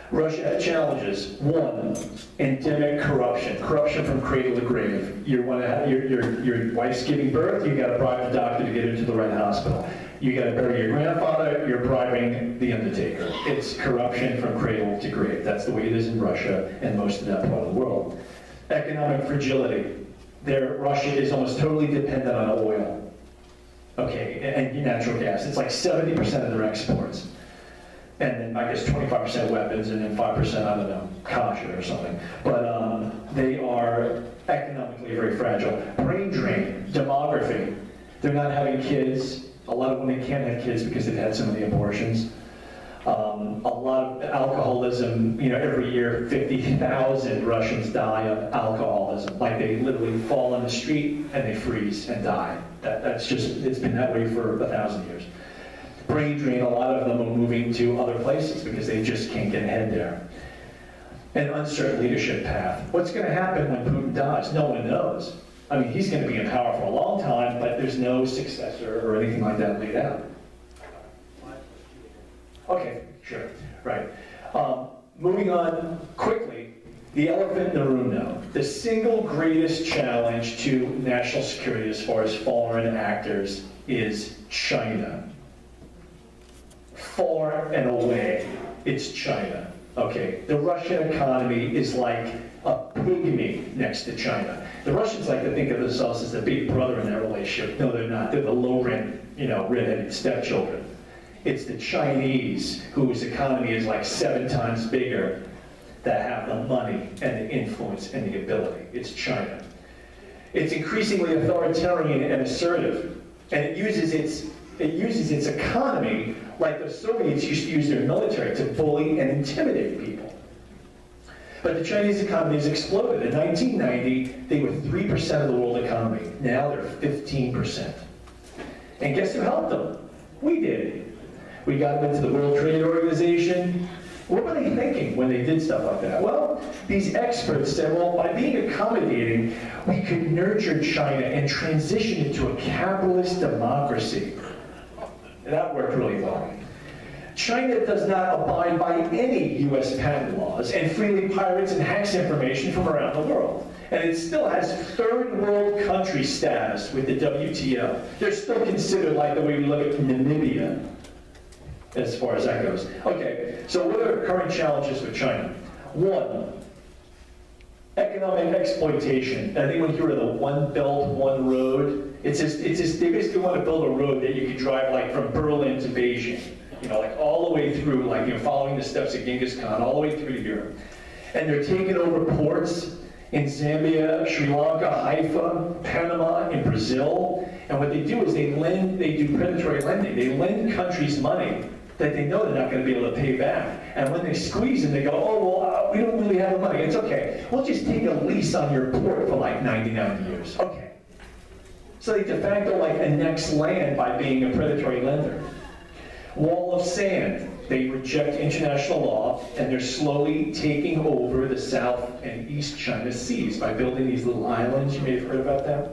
Russia had challenges. One, endemic corruption. Corruption from cradle to grave. Your wife's giving birth, you got to bribe the doctor to get her to the right hospital. You got to bury your grandfather, you're bribing the undertaker. It's corruption from cradle to grave. That's the way it is in Russia and most of that part of the world. Economic fragility. Russia is almost totally dependent on oil. Okay, and natural gas. It's like 70% of their exports. And then I guess 25% weapons, and then 5%, I don't know, kosher or something. But they are economically very fragile. Brain drain, demography. They're not having kids. A lot of women can't have kids because they've had some of the abortions. A lot of alcoholism, you know, every year 50,000 Russians die of alcoholism. Like they literally fall on the street and they freeze and die. That's just, it's been that way for 1,000 years. Brain drain, a lot of them are moving to other places because they just can't get ahead there. An uncertain leadership path. What's going to happen when Putin dies? No one knows. I mean, he's going to be in power for a long time, but there's no successor or anything like that laid out. Okay, sure, right. Moving on quickly, the elephant in the room now. The single greatest challenge to national security as far as foreign actors is China. Far and away, it's China. Okay, the Russian economy is like a pygmy next to China. The Russians like to think of themselves as the big brother in that relationship. No, they're not. They're the low-rent, you know, redheaded stepchildren. It's the Chinese, whose economy is like 7 times bigger, that have the money and the influence and the ability. It's China. It's increasingly authoritarian and assertive, and it uses its economy like the Soviets used to use their military to bully and intimidate people. But the Chinese economy has exploded. In 1990, they were 3% of the world economy. Now they're 15%. And guess who helped them? We did. We got them into the World Trade Organization. What were they thinking when they did stuff like that? Well, these experts said, well, by being accommodating, we could nurture China and transition it to a capitalist democracy. And that worked really well. China does not abide by any U.S. patent laws and freely pirates and hacks information from around the world. And it still has third world country status with the WTO. They're still considered like the way we look at Namibia, as far as that goes. Okay, so what are current challenges with China? One, economic exploitation. Anyone hear of the One Belt, One Road? It's just, they basically want to build a road that you can drive like from Berlin to Beijing. You know, like all the way through, like, you know, following the steps of Genghis Khan, all the way through to Europe. And they're taking over ports in Zambia, Sri Lanka, Haifa, Panama, in Brazil. And what they do is they do predatory lending. They lend countries money that they know they're not going to be able to pay back. And when they squeeze them, they go, oh, well, we don't really have the money. It's okay. We'll just take a lease on your port for like 99 years. Okay. So they de facto like annex land by being a predatory lender. Wall of sand. They reject international law, and they're slowly taking over the South and East China Seas by building these little islands. You may have heard about that.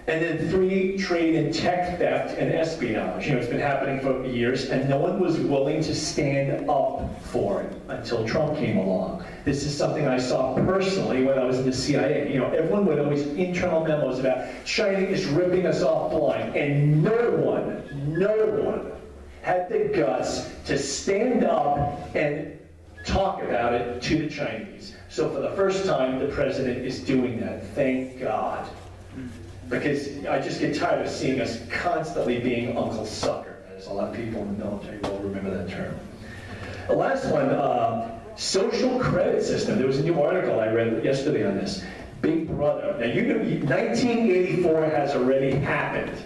And then 3, trade in tech theft and espionage. You know, it's been happening for years, and no one was willing to stand up for it until Trump came along. This is something I saw personally when I was in the CIA. You know, everyone would always internal memos about China is ripping us off blind, and no one had the guts to stand up and talk about it to the Chinese. So for the first time, the president is doing that. Thank God. Because I just get tired of seeing us constantly being Uncle Sucker, as a lot of people in the military will remember that term. The last one, social credit system. There was a new article I read yesterday on this. Big Brother. Now, you know, 1984 has already happened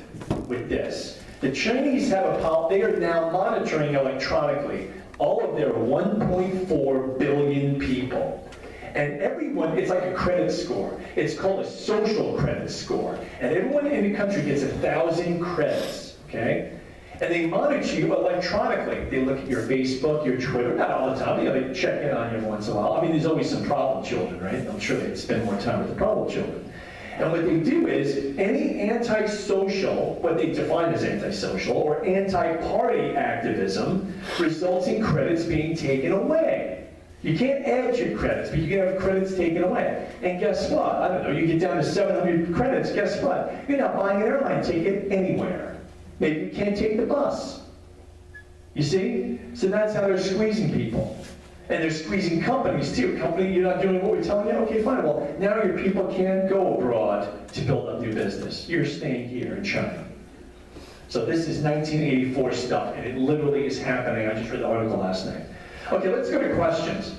with this. The Chinese have a policy. They are now monitoring electronically all of their 1.4 billion people. And everyone, it's like a credit score. It's called a social credit score. And everyone in the country gets 1,000 credits, okay? And they monitor you electronically. They look at your Facebook, your Twitter, not all the time. You know, they check in on you every once in a while. I mean, there's always some problem children, right? I'm sure they'd spend more time with the problem children. And what they do is, any antisocial, what they define as antisocial, or anti-party activism, results in credits being taken away. You can't add your credits, but you can have credits taken away. And guess what? I don't know, you get down to 700 credits, guess what? You're not buying an airline ticket anywhere. Maybe you can't take the bus. You see? So that's how they're squeezing people. And they're squeezing companies too. Company, you're not doing what we're telling you? Okay, fine. Well, now your people can't go abroad to build up new business. You're staying here in China. So this is 1984 stuff, and it literally is happening. I just read the article last night. Okay, let's go to questions.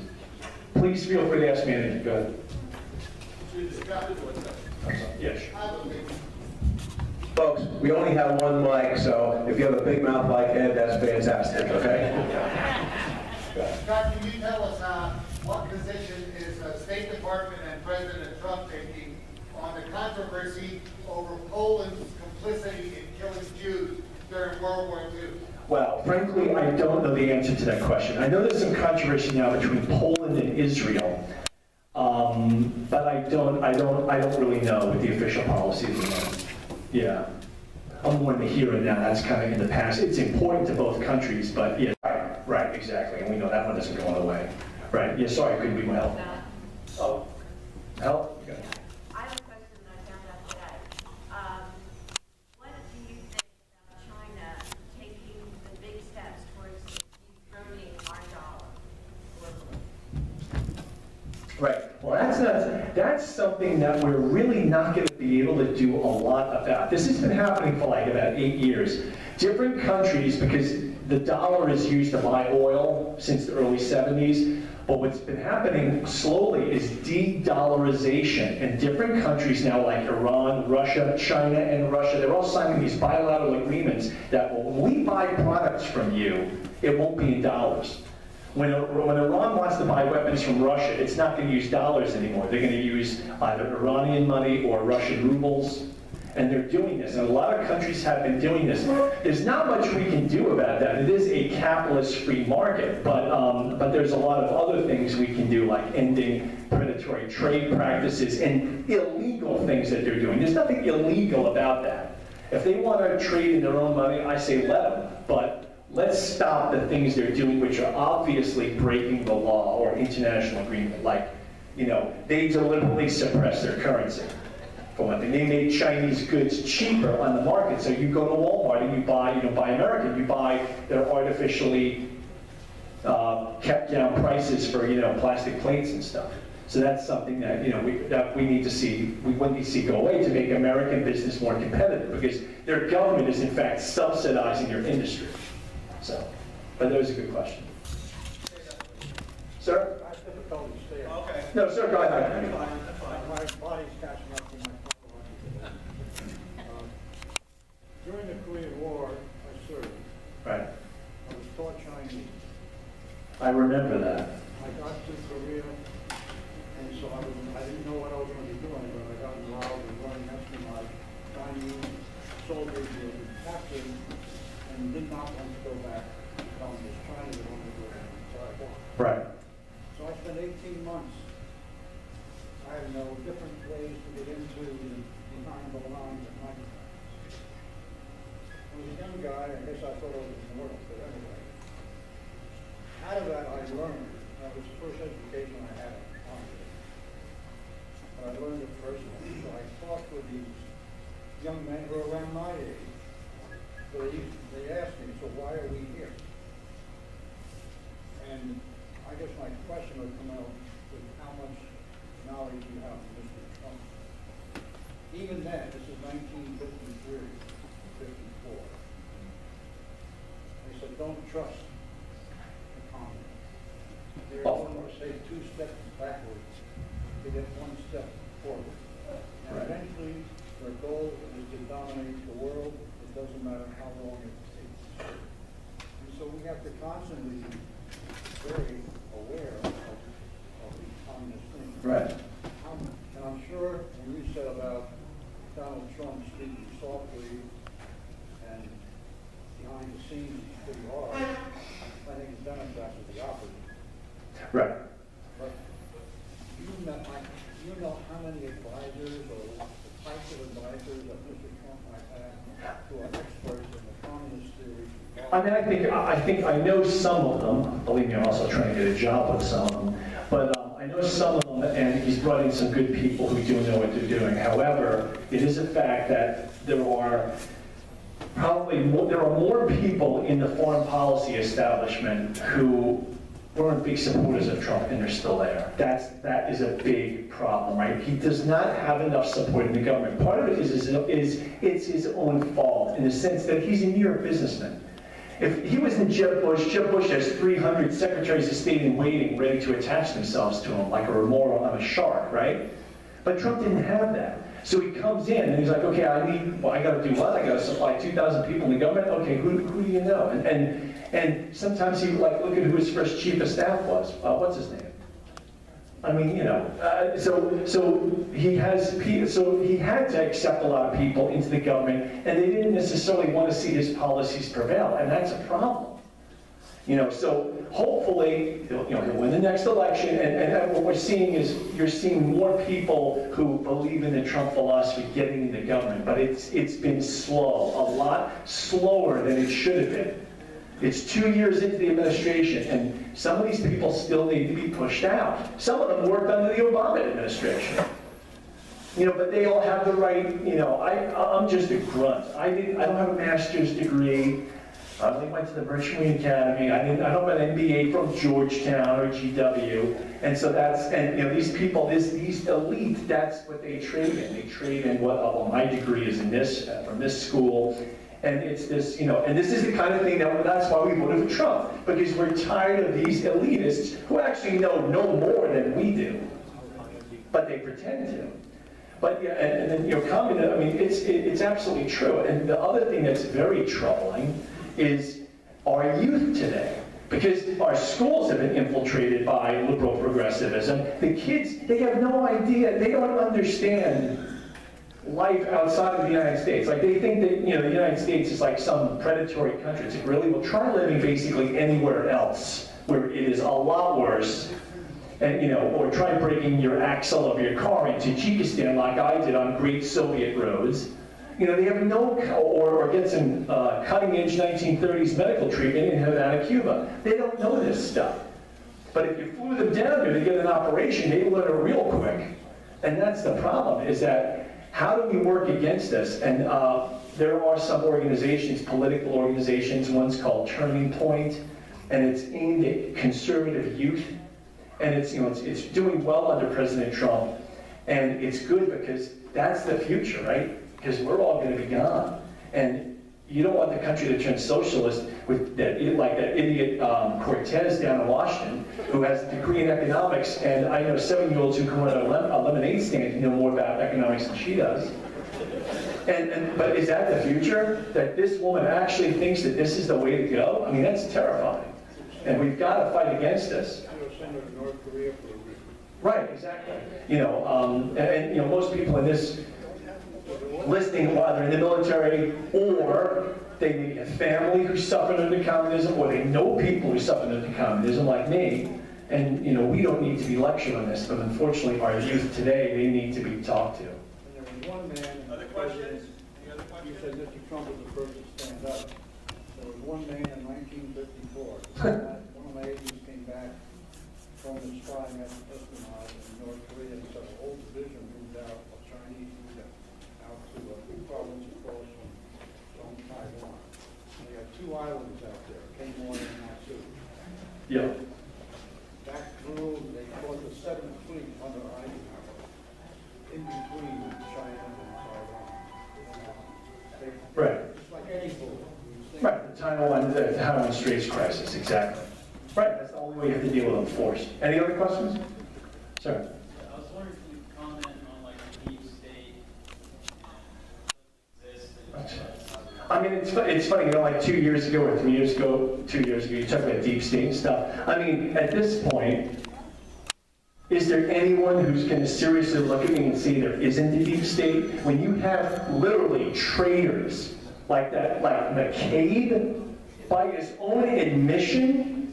Please feel free to ask me anything. Go ahead. Yes. Folks, we only have one mic, so if you have a big mouth like Ed, that's fantastic, okay? Scott, can you tell us what position is the State Department and President Trump taking on the controversy over Poland's complicity in killing Jews during World War II? Well, frankly, I don't know the answer to that question. I know there's some controversy now between Poland and Israel, but I don't really know what the official policies are. Yeah, I'm more in the here and now. That's kind of in the past. It's important to both countries, but yeah, right, exactly. And we know that one doesn't go away. Right. Yeah. Sorry, I couldn't be more help. Oh, help. Okay. I have a question that I found out today. What do you think about China taking the big steps towards dethroning our dollar globally? Right. Well, that's something that we're really not going to be able to do a lot about. This has been happening for like about 8 years. Different countries, because the dollar is used to buy oil since the early 70s, but what's been happening slowly is de-dollarization. And different countries now, like Iran, Russia, China, and Russia, they're all signing these bilateral agreements that when we buy products from you, it won't be in dollars. When Iran wants to buy weapons from Russia, it's not going to use dollars anymore. They're going to use either Iranian money or Russian rubles. And they're doing this, and a lot of countries have been doing this. There's not much we can do about that. It is a capitalist free market, but there's a lot of other things we can do, like ending predatory trade practices and illegal things that they're doing. There's nothing illegal about that. If they want to trade in their own money, I say let them, but let's stop the things they're doing which are obviously breaking the law or international agreement, like, you know, they deliberately suppress their currency. For one thing, they made Chinese goods cheaper on the market. So you go to Walmart and you buy American. You buy their artificially kept down prices for plastic plates and stuff. So that's something that we need to see. We need to see go away to make American business more competitive, because their government is in fact subsidizing their industry. So, but that was a good question, sir. I have difficulty staying. Okay. No, sir. Go ahead. My body's catching up to my. During the Korean War, I served. Right. I was taught Chinese. I remember that. I got to Korea, and so I didn't know what I was going to be doing, but I got involved in running after my Chinese soldiers who had been captured and did not want to go back to communist China. They wanted to go back to Taiwan. Right. So I spent 18 months. I know different ways to get into behind the lines of my. I was a young guy, I guess I thought I was in the world, but anyway. Out of that I learned, that was the first education I had on it. But I learned it personally. So I talked with these young men who were around my age. So they asked me, so why are we here? And I guess my question would come out with how much knowledge you have of Mr. Trump. Even then, this is 1953. 54. They said, don't trust the communists. They're going to say 2 steps backwards to get 1 step forward. And eventually, their goal is to dominate the world. It doesn't matter how long it takes. And so we have to constantly be very aware of the communist thing. Right. And I'm sure when you said about Donald Trump speaking softly and behind the scenes pretty hard, I think the Democrats are the opposite. Right. But you know how many advisors or the types of advisors that Mr. Trump might have who are experts in the communist theory? I mean, I think I know some of them. Believe me, I'm also trying to get a job with some of them. But I know some of them, and he's brought in some good people who do know what they're doing. However, it is a fact that there are more people in the foreign policy establishment who weren't big supporters of Trump and they're still there. That is a big problem, right? He does not have enough support in the government. Part of it is it's his own fault in the sense that he's a New York businessman. If he was in Jeb Bush has 300 secretaries of state in waiting, ready to attach themselves to him like a remora on a shark, right? But Trump didn't have that. So he comes in and he's like, okay, I got to do what? I got to supply 2,000 people in the government? Okay, who do you know? And sometimes he like, look at who his first chief of staff was. What's his name? I mean, you know, so he had to accept a lot of people into the government, and they didn't necessarily want to see his policies prevail, and that's a problem. You know, so hopefully, he'll win the next election, and what we're seeing is you're seeing more people who believe in the Trump philosophy getting in the government, but it's been slow, a lot slower than it should have been. It's 2 years into the administration, and some of these people still need to be pushed out. Some of them worked under the Obama administration. You know, but they all have the right, you know, I'm just a grunt. I don't have a master's degree. I only went to the British Marine Academy. I don't have an MBA from Georgetown or GW. And so you know, these people, these elite, that's what they trade in. They trade in what, well, my degree is in this, from this school. And it's this, you know, and this is the kind of thing that's why we voted for Trump, because we're tired of these elitists who actually know more than we do, but they pretend to. But yeah, and then, you know, communism, I mean, it's absolutely true. And the other thing that's very troubling is our youth today, because our schools have been infiltrated by liberal progressivism. The kids, they have no idea, they don't understand life outside of the United States. Like, they think that, you know, the United States is like some predatory country. It's like, really? Well, try living basically anywhere else where it is a lot worse. And, you know, or try breaking your axle of your car in Tajikistan like I did on great Soviet roads. You know, they have no, or get some cutting-edge 1930s medical treatment in Havana, Cuba. They don't know this stuff. But if you flew them down there to get an operation, they learn it real quick. And that's the problem, is that how do we work against this? And there are some organizations, political organizations, one's called Turning Point, and it's aimed at conservative youth. And it's, you know, it's doing well under President Trump, and it's good because that's the future, right? Because we're all going to be gone, and you don't want the country to turn socialist with that, like that idiot Cortez down in Washington, who has a degree in economics, and I know 7-year-olds who can run a lemonade stand and know more about economics than she does. But is that the future? That this woman actually thinks that this is the way to go? I mean, that's terrifying, and we've got to fight against this. Right, exactly. You know, and you know, most people in this listening, either in the military, or they may have family who suffered under communism, or they know people who suffered under communism, like me. And, you know, we don't need to be lectured on this, but unfortunately our youth today, they need to be talked to. And there was one man, other questions? You said Mr. Trump was the first to stand up. There was one man in 1954. One of my agents came back from the spying espionage in North Korea, and so the whole division moved out of Chinese moved out to a big province across from Taiwan. They had 2 islands out there, Quemoy and Matsu. Yeah. Back through, they called the 7th Fleet under Eisenhower, in between China and Taiwan. Right. Just like any boat. Right, the Taiwan Straits crisis, exactly. Right, that's the only way you have to deal with them, forced. Any other questions? Sir? I was wondering if you could comment on like the deep state exists. I mean, it's funny, you know, like 2 years ago or 3 years ago, 2 years ago, you talked about deep state and stuff. I mean, at this point, is there anyone who's going to seriously look at me and say there isn't a deep state? When you have literally traitors like that, like McCabe, by his own admission,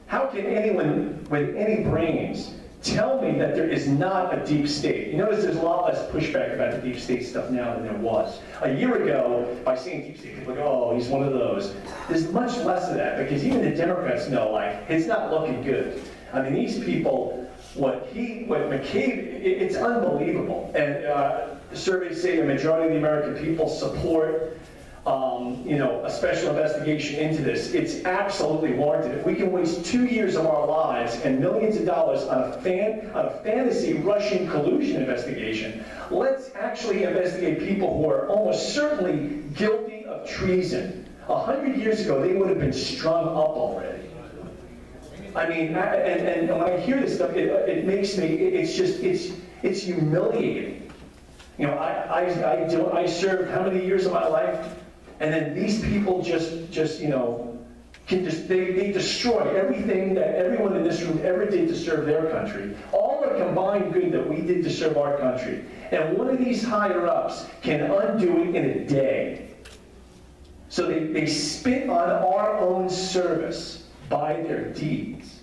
how can anyone with any brains tell me that there is not a deep state? You notice there's a lot less pushback about the deep state stuff now than there was. A year ago, by saying deep state, people go, oh, he's one of those. There's much less of that, because even the Democrats know, like, it's not looking good. I mean, these people, what McCabe, it's unbelievable. And the surveys say a majority of the American people support a special investigation into this. It's absolutely warranted. If we can waste 2 years of our lives and millions of dollars on a fantasy Russian collusion investigation, let's actually investigate people who are almost certainly guilty of treason. 100 years ago, they would have been strung up already. I mean, and when I hear this stuff, it makes me, it's humiliating. I served how many years of my life? And then these people they destroy everything that everyone in this room ever did to serve their country. All the combined good that we did to serve our country. And one of these higher-ups can undo it in a day. So they spit on our own service by their deeds.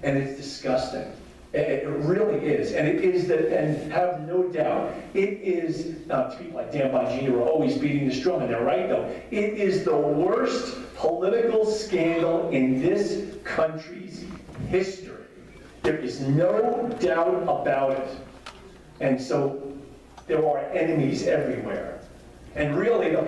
And it's disgusting. It really is. And it is that, and have no doubt, it is, people like Dan Bongino are always beating this drum, and they're right though, it is the worst political scandal in this country's history. There is no doubt about it. And so there are enemies everywhere. And really, the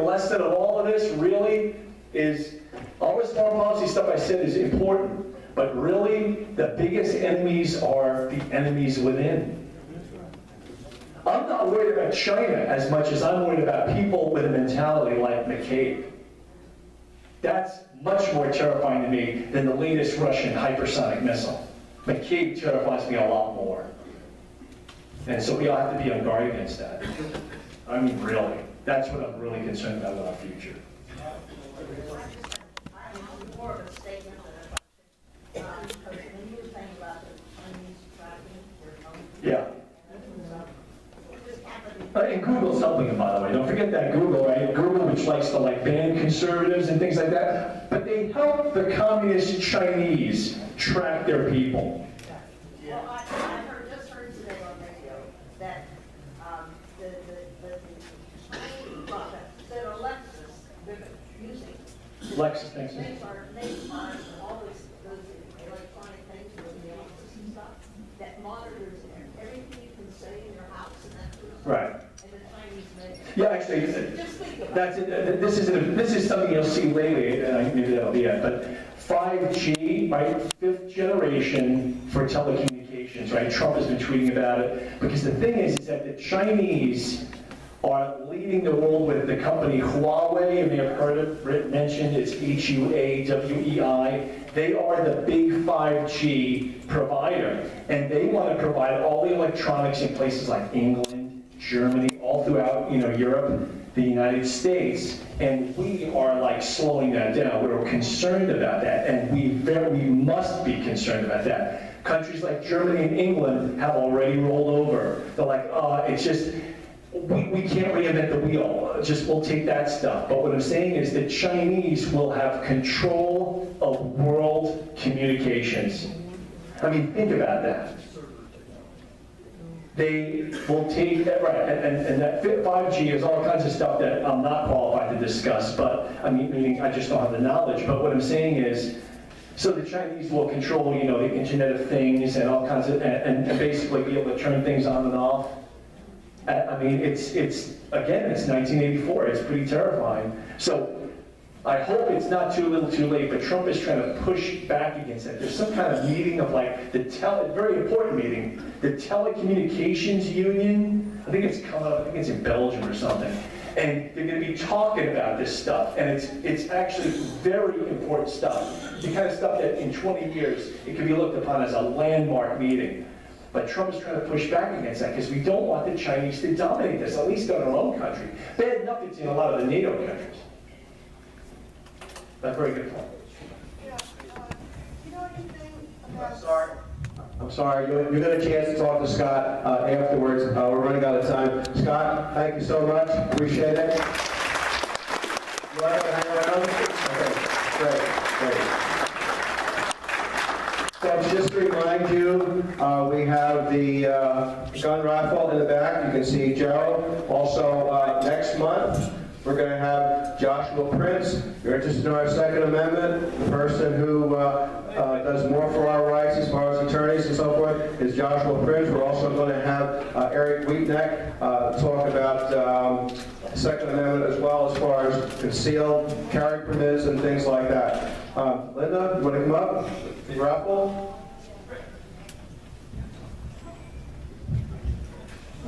lesson of all of this really is, all this foreign policy stuff I said is important. But really, the biggest enemies are the enemies within. I'm not worried about China as much as I'm worried about people with a mentality like McCabe. That's much more terrifying to me than the latest Russian hypersonic missile. McCabe terrifies me a lot more. And so we all have to be on guard against that. I mean, really. That's what I'm really concerned about with our future. More of a statement than a question. When you were saying about the Chinese tracking, Yeah. And Google's helping them, by the way. Don't forget that Google, right? Google, which likes to ban conservatives and things like that. But they help the communist Chinese track their people. Well, I just heard today on radio that the Chinese product, that Alexis, they're using. Lexus, thanks. Names are all those electronic things in the office and stuff that monitors everything you can say in your house and that sort of stuff. Right. And the Chinese make it. Yeah, actually, Just think about that's it. This is something you'll see lately, and maybe that'll be it, but 5G, right, 5th generation for telecommunications, right? Trump has been tweeting about it, because the thing is that the Chinese are leading the world with the company Huawei. You may have heard it mentioned. It's Huawei. They are the big 5G provider, and they want to provide all the electronics in places like England, Germany, all throughout Europe, the United States, and we are slowing that down. We're concerned about that, and we must be concerned about that. Countries like Germany and England have already rolled over. They're like, it's just. We can't reinvent the wheel, we'll take that stuff. But what I'm saying is that Chinese will have control of world communications. I mean, think about that. They will take that, right, and that 5G is all kinds of stuff that I'm not qualified to discuss, but meaning I just don't have the knowledge. But what I'm saying is, so the Chinese will control, the Internet of Things and all kinds of, and basically be able to turn things on and off. It's 1984. It's pretty terrifying. So I hope it's not too little too late, but Trump is trying to push back against that. There's some kind of meeting of very important meeting, the Telecommunications Union. I think it's coming up, I think it's in Belgium or something. And they're going to be talking about this stuff, and it's actually very important stuff. The kind of stuff that in 20 years, it can be looked upon as a landmark meeting. But Trump is trying to push back against that because we don't want the Chinese to dominate this, at least in our own country. Bad enough it's in a lot of the NATO countries. That's a very good point. Yeah, you know anything about... I'm sorry. You'll get a chance to talk to Scott afterwards. We're running out of time. Scott, thank you so much. Appreciate it. You want to hang around? Okay, great. So just to remind you, we have the gun raffle in the back. You can see Joe. Also, next month, we're going to have Joshua Prince. If you're interested in our Second Amendment, the person who does more for our rights as far as attorneys and so forth is Joshua Prince. We're also going to have Eric Wheatneck talk about Second Amendment as well as far as concealed carry permits and things like that. Linda, you want to come up? Raffle?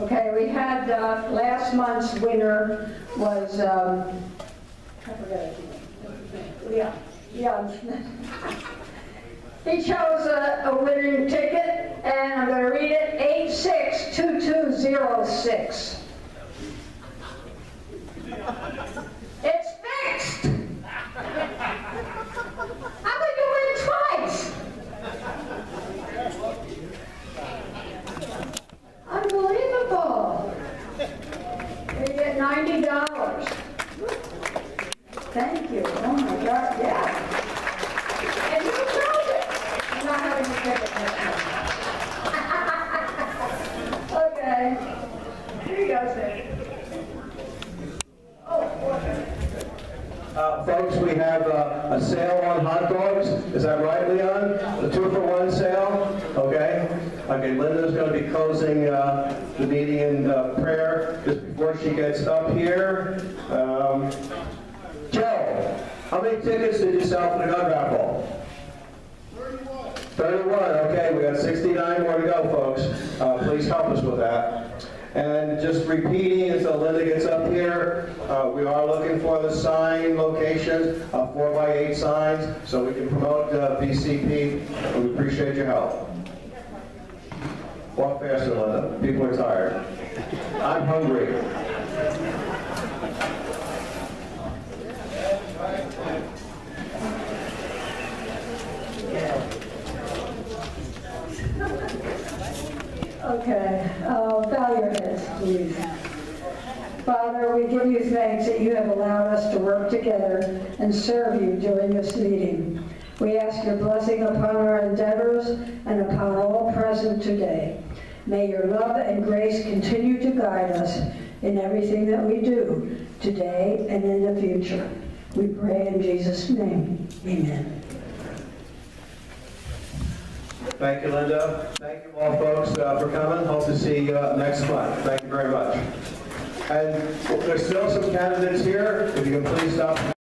Okay, we had last month's winner was, I forgot his name. Leon Smith. He chose a winning ticket, and I'm going to read it, 862206. It's fixed! How could you win twice? Unbelievable. You get $90. Thank you. Oh my God, yeah. And you chose it. I'm not having a ticket. Okay. Here you go, Sam. Folks, we have a sale on hot dogs. Is that right, Leon? The 2-for-1 sale? Okay. Okay, Linda's going to be closing the meeting in prayer just before she gets up here. Joe, how many tickets did you sell for the gun raffle? 31. Okay, we got 69 more to go, folks. Please help us with that. And just repeating until Linda gets up here, we are looking for the sign locations, 4x8 signs, so we can promote VCP, and we appreciate your help. Walk faster, Linda. People are tired. I'm hungry. Okay, bow your heads, please. Father, we give you thanks that you have allowed us to work together and serve you during this meeting. We ask your blessing upon our endeavors and upon all present today. May your love and grace continue to guide us in everything that we do today and in the future. We pray in Jesus' name. Amen. Thank you, Linda. Thank you all, folks, for coming. Hope to see you next month. Thank you very much. And there's still some candidates here. If you can please stop.